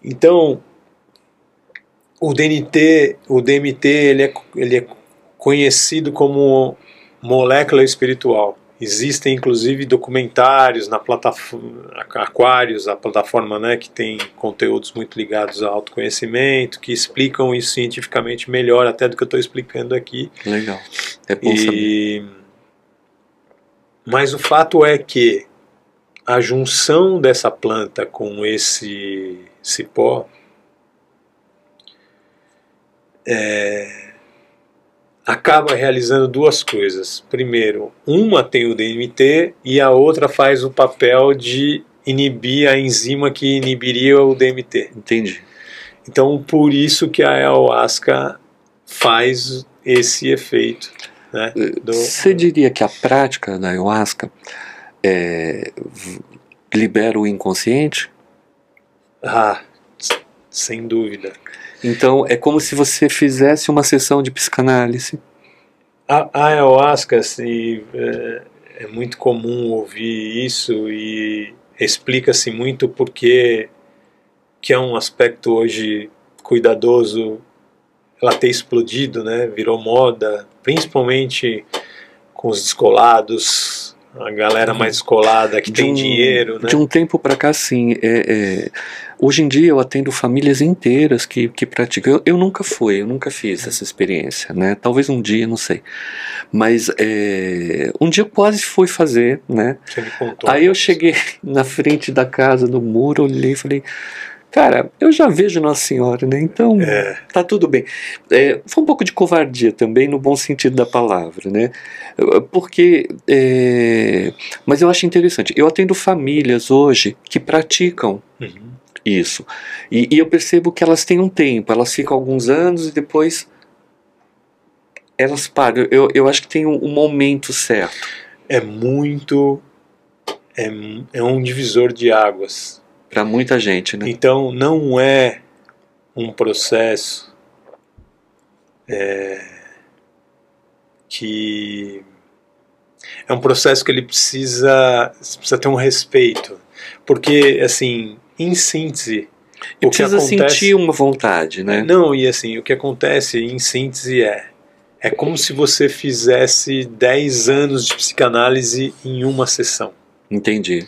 Então, o DMT ele é conhecido como molécula espiritual. Existem inclusive documentários na plataforma Aquarius, a plataforma, né, que tem conteúdos muito ligados ao autoconhecimento, que explicam isso cientificamente melhor até do que eu estou explicando aqui. Legal. É bom saber. Mas o fato é que a junção dessa planta com esse cipó acaba realizando duas coisas. Primeiro, uma tem o DMT e a outra faz o papel de inibir a enzima que inibiria o DMT. Entendi. Então, por isso que a ayahuasca faz esse efeito. Né, Você diria que a prática da ayahuasca libera o inconsciente? Sem dúvida. Então, é como se você fizesse uma sessão de psicanálise. A ayahuasca, assim, é muito comum ouvir isso, e explica-se muito porque que é um aspecto hoje cuidadoso ela ter explodido, né? Virou moda, principalmente com os descolados, a galera mais descolada que tem dinheiro, né? De um tempo para cá, sim. Hoje em dia eu atendo famílias inteiras que praticam. Eu nunca fiz essa experiência, né? Talvez um dia, não sei. Mas um dia eu quase fui fazer, né? Você me contou. Aí eu cheguei na frente da casa, no muro, olhei e falei: cara, eu já vejo Nossa Senhora, né? Então, tá tudo bem. Foi um pouco de covardia também, no bom sentido da palavra, né? Porque, mas eu acho interessante. Eu atendo famílias hoje que praticam isso. E eu percebo que elas têm um tempo, elas ficam alguns anos e depois elas param. Eu acho que tem um momento certo. É um divisor de águas. Para muita gente, né? Então não é um processo que é um processo que ele precisa ter um respeito, porque assim, em síntese, e precisa sentir uma vontade, né? Não, e assim, o que acontece em síntese é como se você fizesse 10 anos de psicanálise em uma sessão. Entendi.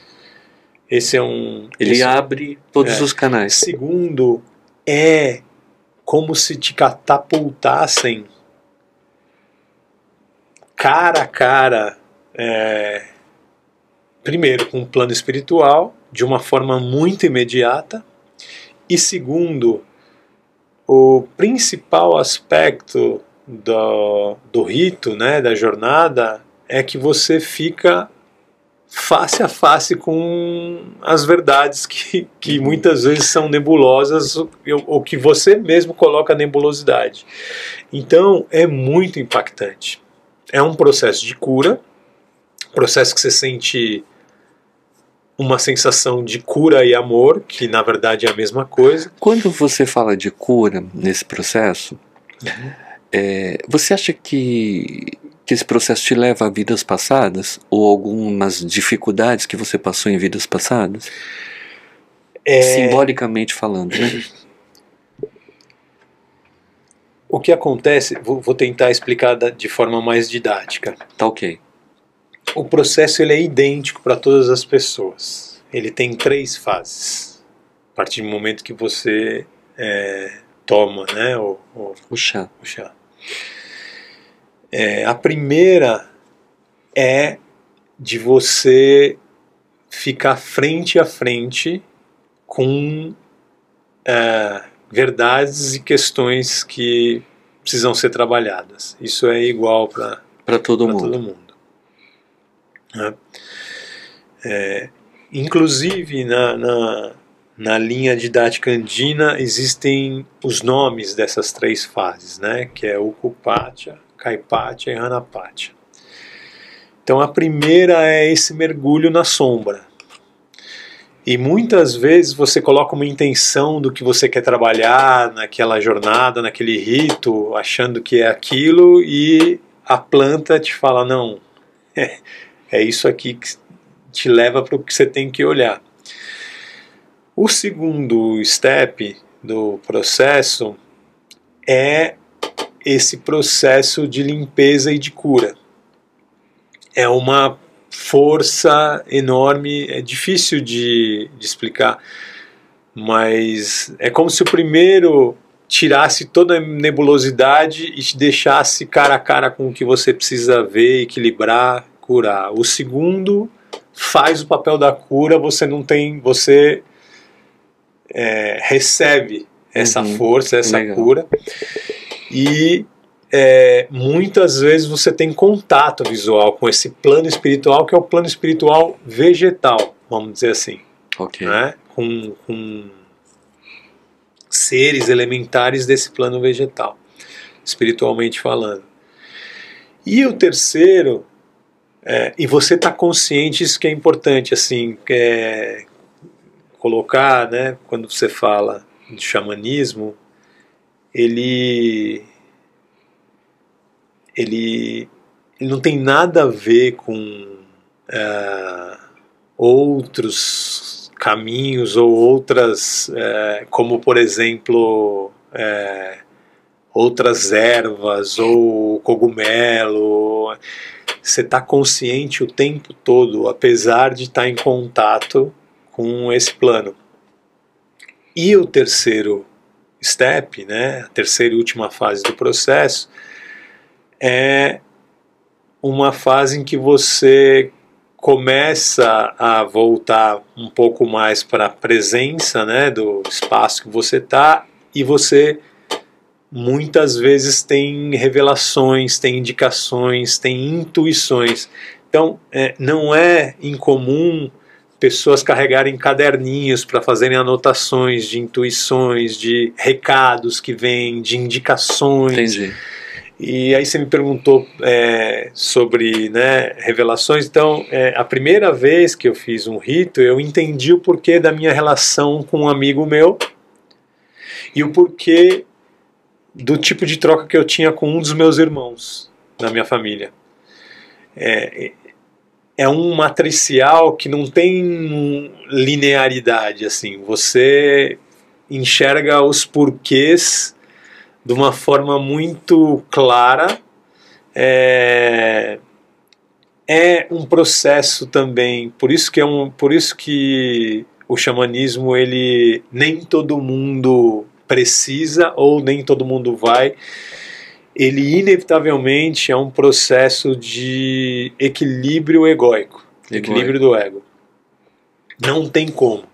Ele abre todos os canais. Segundo, é como se te catapultassem cara a cara, primeiro com um plano espiritual, de uma forma muito imediata, e segundo, o principal aspecto do rito, né, da jornada, é que você fica face a face com as verdades que muitas vezes são nebulosas, ou que você mesmo coloca nebulosidade. Então é muito impactante. É um processo de cura, processo que você sente uma sensação de cura e amor, que na verdade é a mesma coisa. Quando você fala de cura nesse processo, você acha que esse processo te leva a vidas passadas? Ou algumas dificuldades que você passou em vidas passadas? Simbolicamente falando, né? O que acontece, vou tentar explicar de forma mais didática. Tá ok. O processo ele é idêntico para todas as pessoas. Ele tem 3 fases. A partir do momento que você toma, né, o chá. A primeira é de você ficar frente a frente com verdades e questões que precisam ser trabalhadas. Isso é igual para todo mundo. Inclusive na linha didática andina existem os nomes dessas 3 fases, né? Que é o Upacha, Caipatya e Hanapatya. Então a primeira é esse mergulho na sombra. E muitas vezes você coloca uma intenção do que você quer trabalhar naquela jornada, naquele rito, achando que é aquilo, e a planta te fala, não, é isso aqui que te leva para o que você tem que olhar. O segundo step do processo é esse processo de limpeza e de cura. É uma força enorme, é difícil de explicar, mas é como se o primeiro tirasse toda a nebulosidade e te deixasse cara a cara com o que você precisa ver, equilibrar, curar. O segundo faz o papel da cura, você não tem, você recebe essa força, essa cura, e muitas vezes você tem contato visual com esse plano espiritual, que é o plano espiritual vegetal, vamos dizer assim, né? Com seres elementares desse plano vegetal, espiritualmente falando. E o terceiro, e você está consciente, isso que é importante, assim, colocar, né, quando você fala de xamanismo, ele não tem nada a ver com outros caminhos ou outras, como por exemplo, outras ervas ou cogumelo. Você está consciente o tempo todo, apesar de estar em contato com esse plano. E o terceiro step, né, a terceira e última fase do processo, é uma fase em que você começa a voltar um pouco mais para a presença, né, do espaço que você está, e você muitas vezes tem revelações, tem indicações, tem intuições. Então, não é incomum pessoas carregarem caderninhos para fazerem anotações de intuições, de recados que vêm, de indicações. Entendi. E aí você me perguntou sobre, né, revelações. Então, a primeira vez que eu fiz um rito, eu entendi o porquê da minha relação com um amigo meu e o porquê do tipo de troca que eu tinha com um dos meus irmãos da minha família. É um matricial que não tem linearidade, assim. Você enxerga os porquês de uma forma muito clara. É um processo também, por isso que o xamanismo, ele nem todo mundo precisa ou nem todo mundo vai. Ele inevitavelmente é um processo de equilíbrio egóico, equilíbrio do ego. Não tem como.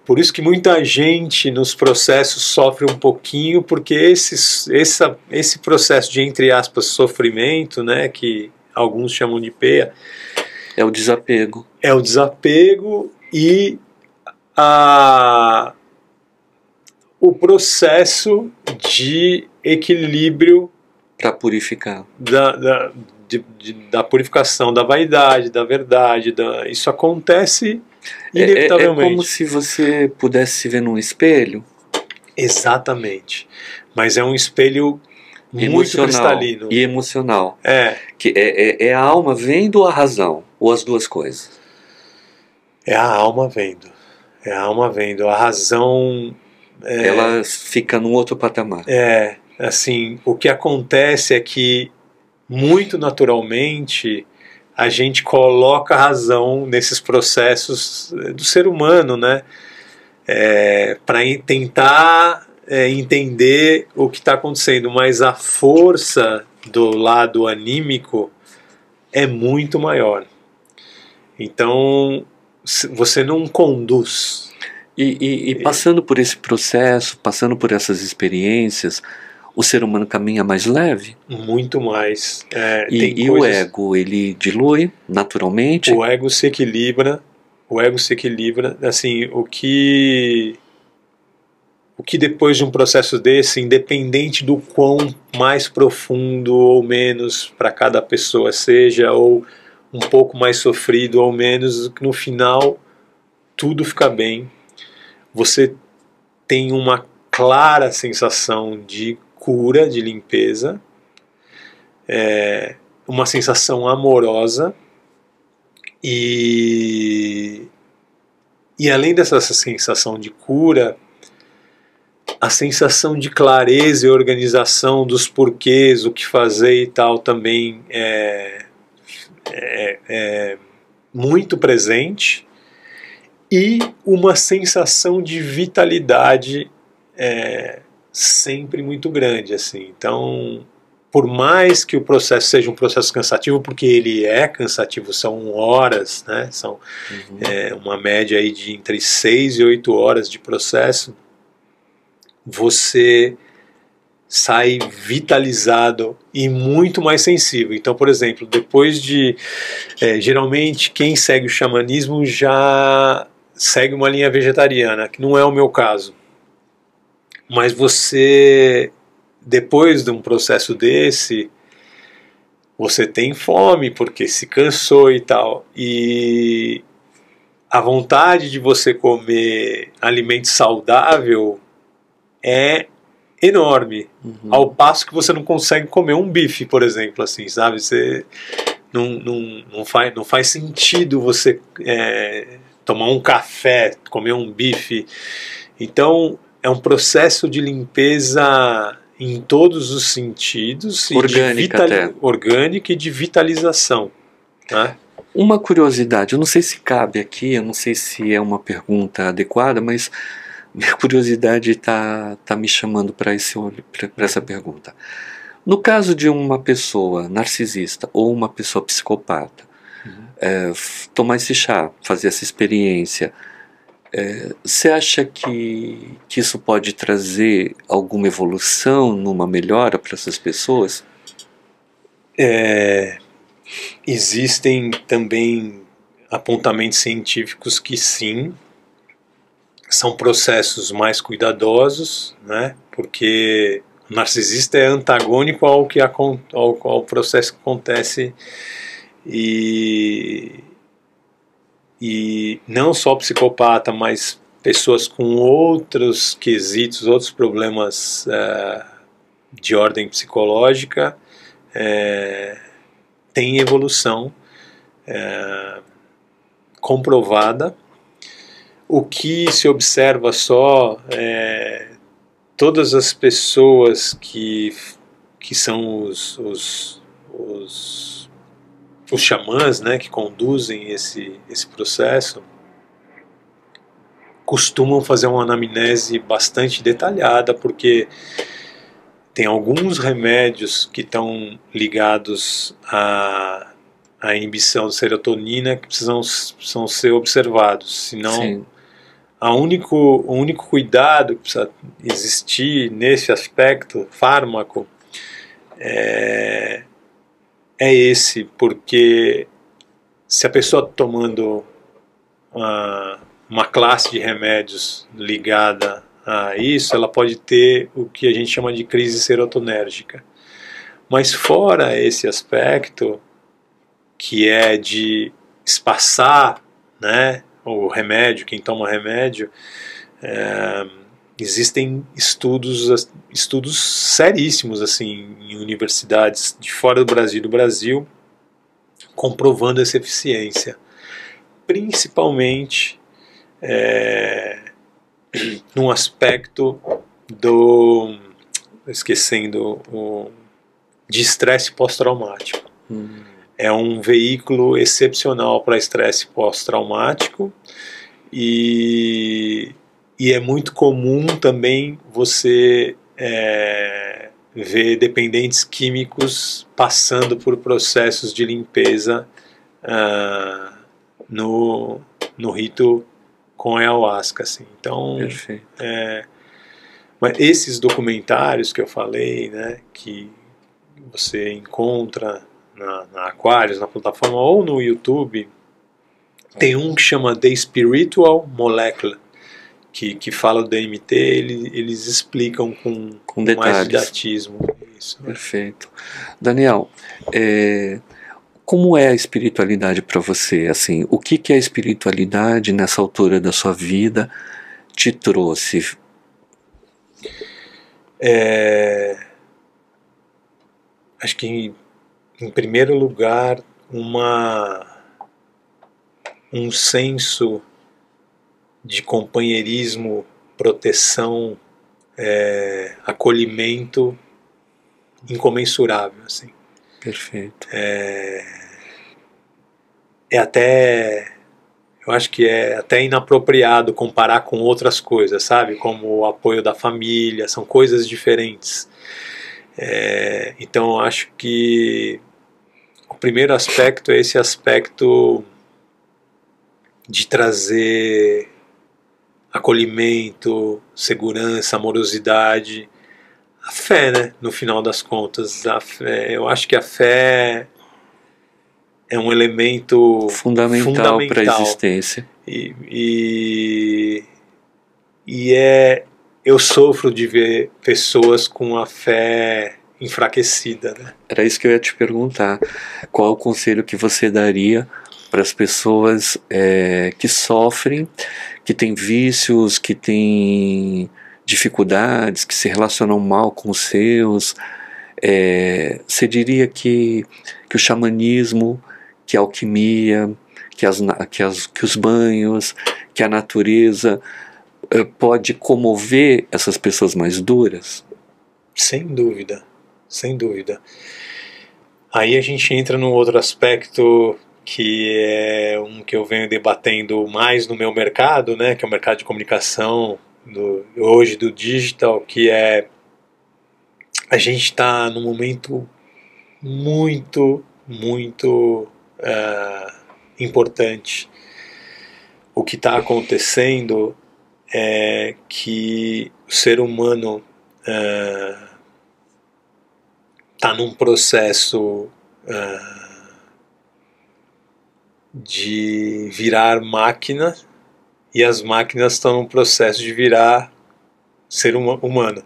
Por isso que muita gente nos processos sofre um pouquinho, porque esse processo de, entre aspas, sofrimento, né, que alguns chamam de peia, é o desapego. É o desapego e o processo de equilíbrio para purificar. Da purificação, da vaidade, da verdade. Isso acontece inevitavelmente. É como se você pudesse se ver num espelho. Exatamente. Mas é um espelho muito emocional cristalino. E emocional. Que é a alma vendo ou a razão? Ou as duas coisas? É a alma vendo. É a alma vendo. A razão... ela fica num outro patamar. Assim, o que acontece é que, muito naturalmente, a gente coloca a razão nesses processos do ser humano, né? Para tentar entender o que está acontecendo, mas a força do lado anímico é muito maior. Então, você não conduz. E passando por esse processo, passando por essas experiências, o ser humano caminha mais leve? Muito mais. E o ego, ele dilui naturalmente? O ego se equilibra. Assim, o que o que depois de um processo desse, independente do quão mais profundo ou menos para cada pessoa seja, ou um pouco mais sofrido ou menos, no final tudo fica bem. Você tem uma clara sensação de cura, de limpeza, uma sensação amorosa, e além dessa sensação de cura, a sensação de clareza e organização dos porquês, o que fazer e tal, também é muito presente, e uma sensação de vitalidade sempre muito grande, assim. Então, por mais que o processo seja um processo cansativo, porque ele é cansativo, são horas, né? São uma média aí de entre 6 e 8 horas de processo, você sai vitalizado e muito mais sensível. Então, por exemplo, depois de... geralmente, quem segue o xamanismo já segue uma linha vegetariana, que não é o meu caso. Mas você, depois de um processo desse, você tem fome, porque se cansou e tal. E a vontade de você comer alimento saudável é enorme, ao passo que você não consegue comer um bife, por exemplo, assim, sabe? Você não faz sentido você tomar um café, comer um bife. Então é um processo de limpeza em todos os sentidos, orgânica e de vitalização, né? Uma curiosidade, eu não sei se cabe aqui, eu não sei se é uma pergunta adequada, mas minha curiosidade está me chamando para essa pergunta. No caso de uma pessoa narcisista ou uma pessoa psicopata, tomar esse chá, fazer essa experiência, você acha que isso pode trazer alguma evolução, numa melhora para essas pessoas? Existem também apontamentos científicos que sim, são processos mais cuidadosos, né? Porque o narcisista é antagônico ao processo que acontece, e não só o psicopata, mas pessoas com outros quesitos, outros problemas de ordem psicológica, têm evolução comprovada. O que se observa só todas as pessoas que são os xamãs, né, que conduzem esse processo, costumam fazer uma anamnese bastante detalhada, porque tem alguns remédios que estão ligados à inibição de serotonina que precisam ser observados, senão Sim. o único cuidado que precisa existir nesse aspecto fármaco é esse, porque se a pessoa está tomando uma classe de remédios ligada a isso, ela pode ter o que a gente chama de crise serotonérgica. Mas fora esse aspecto, que é de espaçar, né, o remédio, quem toma remédio, existem estudos seríssimos assim, em universidades de fora do Brasil, comprovando essa eficiência, principalmente num aspecto de estresse pós-traumático. É um veículo excepcional para estresse pós-traumático, e é muito comum também você ver dependentes químicos passando por processos de limpeza no rito com ayahuasca, assim. Então, mas esses documentários que eu falei, né, que você encontra na Aquarius, na plataforma, ou no YouTube, tem um que chama The Spiritual Molecule, que fala do DMT, eles explicam com mais detalhes. didatismo. Isso. Perfeito. Daniel, como é a espiritualidade para você? Assim, o que a espiritualidade nessa altura da sua vida te trouxe? Acho que, em primeiro lugar, um senso de companheirismo, proteção, acolhimento incomensurável, assim. Perfeito. Eu acho que é até inapropriado comparar com outras coisas, sabe? Como o apoio da família, são coisas diferentes. Então eu acho que o primeiro aspecto é esse aspecto de trazer acolhimento, segurança, amorosidade, a fé, né? No final das contas, a fé, eu acho que a fé é um elemento fundamental para a existência. Eu sofro de ver pessoas com a fé enfraquecida, né? Era isso que eu ia te perguntar. Qual o conselho que você daria para as pessoas que sofrem, que têm vícios, que têm dificuldades, que se relacionam mal com os seus? Você diria que o xamanismo, que a alquimia, que os banhos, que a natureza pode comover essas pessoas mais duras? Sem dúvida, sem dúvida. Aí a gente entra num outro aspecto que é um que eu venho debatendo mais no meu mercado, né, que é o mercado de comunicação hoje do digital, que é a gente está num momento muito, muito importante. O que está acontecendo é que o ser humano está num processo de virar máquina, e as máquinas estão num processo de virar ser humano.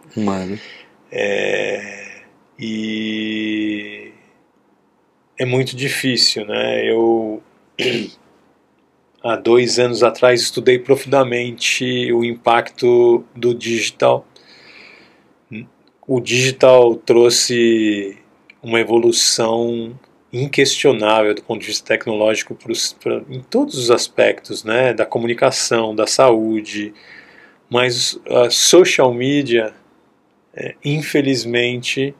E é muito difícil, né? Eu há 2 anos atrás estudei profundamente o impacto do digital. O digital trouxe uma evolução inquestionável do ponto de vista tecnológico em todos os aspectos, né? Da comunicação, da saúde, mas a social media, infelizmente,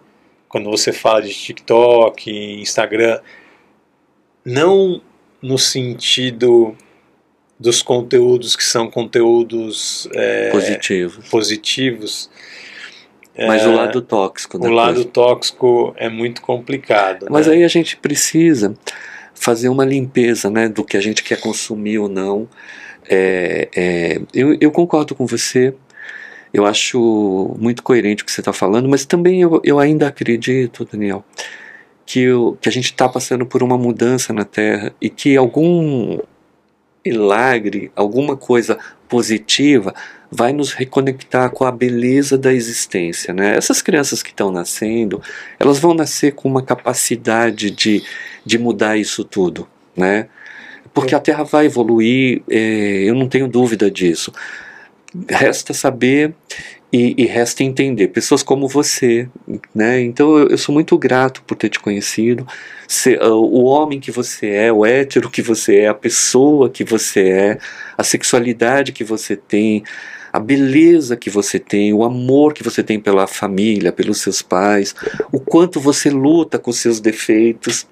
quando você fala de TikTok, Instagram, não no sentido dos conteúdos que são conteúdos positivos, mas o lado tóxico da coisa. Lado tóxico é muito complicado. Mas né? Aí a gente precisa fazer uma limpeza, né, do que a gente quer consumir ou não. Eu concordo com você. Eu acho muito coerente o que você está falando, mas também eu ainda acredito, Daniel, que a gente está passando por uma mudança na Terra e que algum milagre, alguma coisa positiva vai nos reconectar com a beleza da existência, né? Essas crianças que estão nascendo, elas vão nascer com uma capacidade de mudar isso tudo, né? Porque a Terra vai evoluir, eu não tenho dúvida disso. Resta saber e resta entender. Pessoas como você, né? Então eu sou muito grato por ter te conhecido. O homem que você é, o hétero que você é, a pessoa que você é, a sexualidade que você tem, a beleza que você tem, o amor que você tem pela família, pelos seus pais, o quanto você luta com seus defeitos,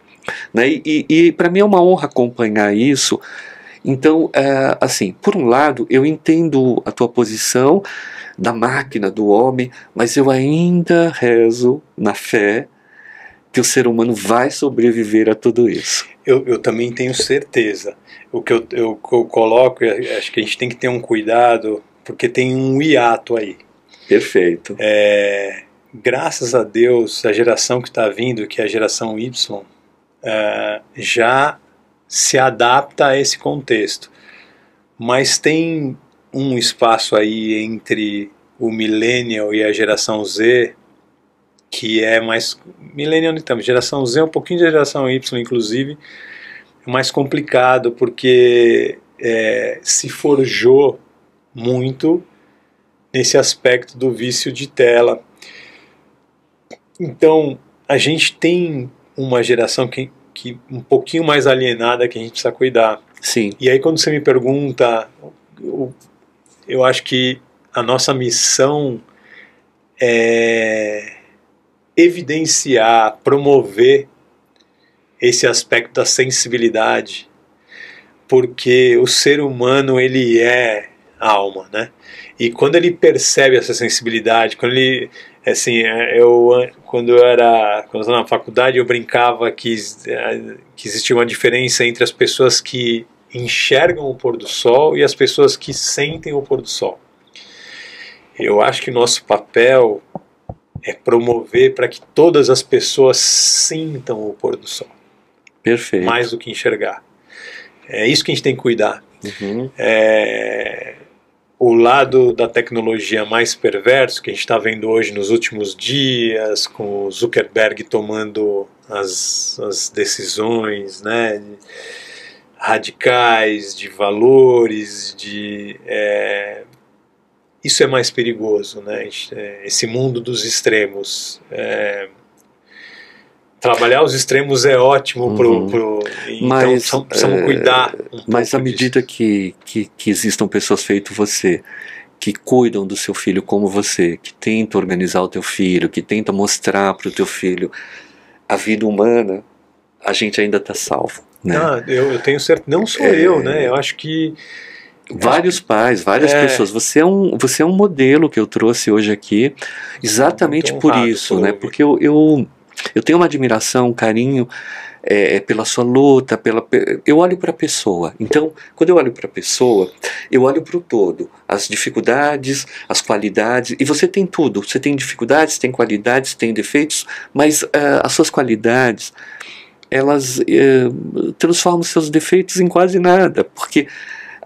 né? E para mim é uma honra acompanhar isso. Então, assim, por um lado, eu entendo a tua posição da máquina, do homem, mas eu ainda rezo na fé que o ser humano vai sobreviver a tudo isso. Eu também tenho certeza. O que eu coloco, acho que a gente tem que ter um cuidado, porque tem um hiato aí. Perfeito. Graças a Deus, a geração que está vindo, que é a geração Y, já se adapta a esse contexto. Mas tem um espaço aí entre o Millennial e a geração Z, que é mais... Millennial então, geração Z, um pouquinho de geração Y, inclusive, é mais complicado, porque se forjou muito nesse aspecto do vício de tela. Então, a gente tem uma geração que um pouquinho mais alienada que a gente precisa cuidar. Sim. E aí, quando você me pergunta, eu acho que a nossa missão é evidenciar, promover esse aspecto da sensibilidade, porque o ser humano, ele é alma, né? E quando ele percebe essa sensibilidade, quando ele, assim, quando eu estava na faculdade, eu brincava que existia uma diferença entre as pessoas que enxergam o pôr do sol e as pessoas que sentem o pôr do sol. Eu acho que o nosso papel é promover para que todas as pessoas sintam o pôr do sol. Perfeito. Mais do que enxergar. É isso que a gente tem que cuidar. Uhum. O lado da tecnologia mais perverso que a gente está vendo hoje nos últimos dias, com o Zuckerberg tomando as decisões, né, radicais, de valores, isso é mais perigoso, né? Esse mundo dos extremos. Trabalhar os extremos é ótimo, então precisamos cuidar um pouco mas à medida que existam pessoas feito você, que cuidam do seu filho como você, que tentam organizar o teu filho, que tentam mostrar para o teu filho a vida humana, a gente ainda está salvo, né? Eu tenho certeza, não sou eu, né? Eu acho que vários pais, várias pessoas. Você é um modelo que eu trouxe hoje aqui, exatamente por isso, né? Porque eu tenho uma admiração, um carinho pela sua luta, eu olho para a pessoa. Então, quando eu olho para a pessoa, eu olho para o todo, as dificuldades, as qualidades, e você tem tudo. Você tem dificuldades, tem qualidades, tem defeitos, mas as suas qualidades, elas transformam seus defeitos em quase nada, porque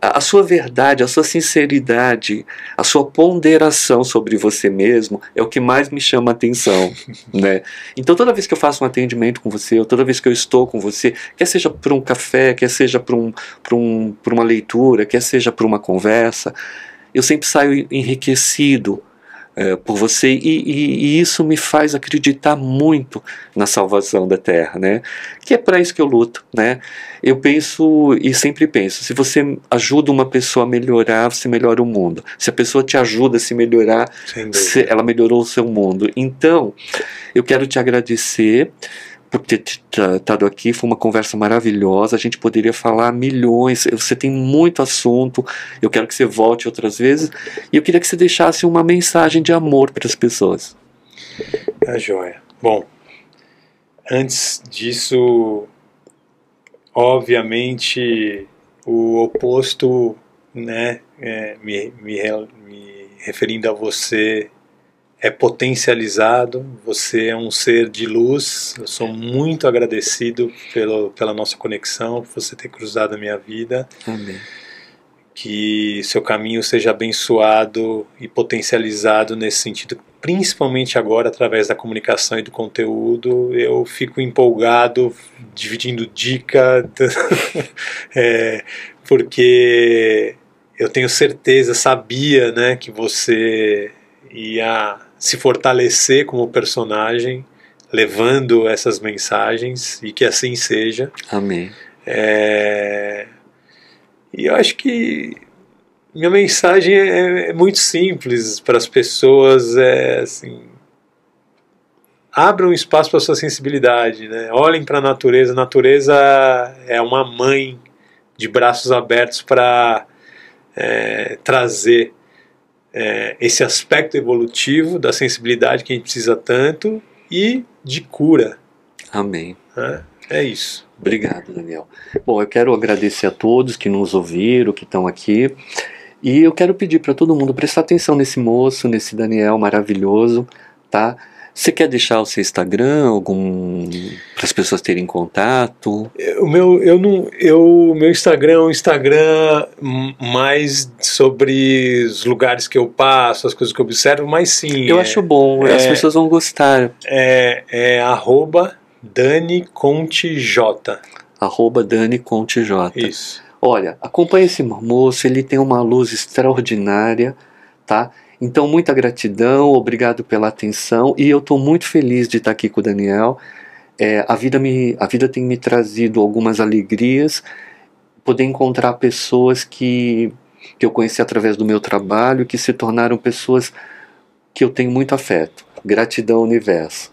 a sua verdade, a sua sinceridade, a sua ponderação sobre você mesmo é o que mais me chama a atenção, né? Então toda vez que eu faço um atendimento com você, ou toda vez que eu estou com você, quer seja por um café, quer seja por uma leitura, quer seja por uma conversa, eu sempre saio enriquecido por você, e isso me faz acreditar muito na salvação da Terra, né? Que é para isso que eu luto, né? Eu penso e sempre penso, se você ajuda uma pessoa a melhorar, você melhora o mundo. Se a pessoa te ajuda a se melhorar, ela melhorou o seu mundo. Então, eu quero te agradecer por ter estado aqui, foi uma conversa maravilhosa, a gente poderia falar milhões, você tem muito assunto, eu quero que você volte outras vezes, e eu queria que você deixasse uma mensagem de amor para as pessoas. Joia. Bom, antes disso, obviamente, o oposto, né, me referindo a você, é potencializado, você é um ser de luz, eu sou muito agradecido pela nossa conexão, por você ter cruzado a minha vida. Amém. Que seu caminho seja abençoado e potencializado nesse sentido, principalmente agora através da comunicação e do conteúdo. Eu fico empolgado, dividindo dica, porque eu tenho certeza, sabia, né, que você ia se fortalecer como personagem, levando essas mensagens, e que assim seja. Amém. E eu acho que minha mensagem é muito simples para as pessoas, assim, abram espaço para a sua sensibilidade, né? Olhem para a natureza é uma mãe de braços abertos para trazer esse aspecto evolutivo da sensibilidade que a gente precisa tanto e de cura. Amém. É isso. Obrigado, Daniel. Bom, eu quero agradecer a todos que nos ouviram, que estão aqui, e eu quero pedir para todo mundo prestar atenção nesse moço, nesse Daniel maravilhoso, tá? Você quer deixar o seu Instagram, para as pessoas terem contato? O meu Instagram é um Instagram mais sobre os lugares que eu passo, as coisas que eu observo, mas sim. Eu acho bom, as pessoas vão gostar. É @DaniConteJ. @DaniConteJ. Isso. Olha, acompanhe esse moço, ele tem uma luz extraordinária, tá? Então, muita gratidão, obrigado pela atenção, e eu estou muito feliz de estar aqui com o Daniel. A vida tem me trazido algumas alegrias, poder encontrar pessoas que eu conheci através do meu trabalho, que se tornaram pessoas que eu tenho muito afeto. Gratidão, universo.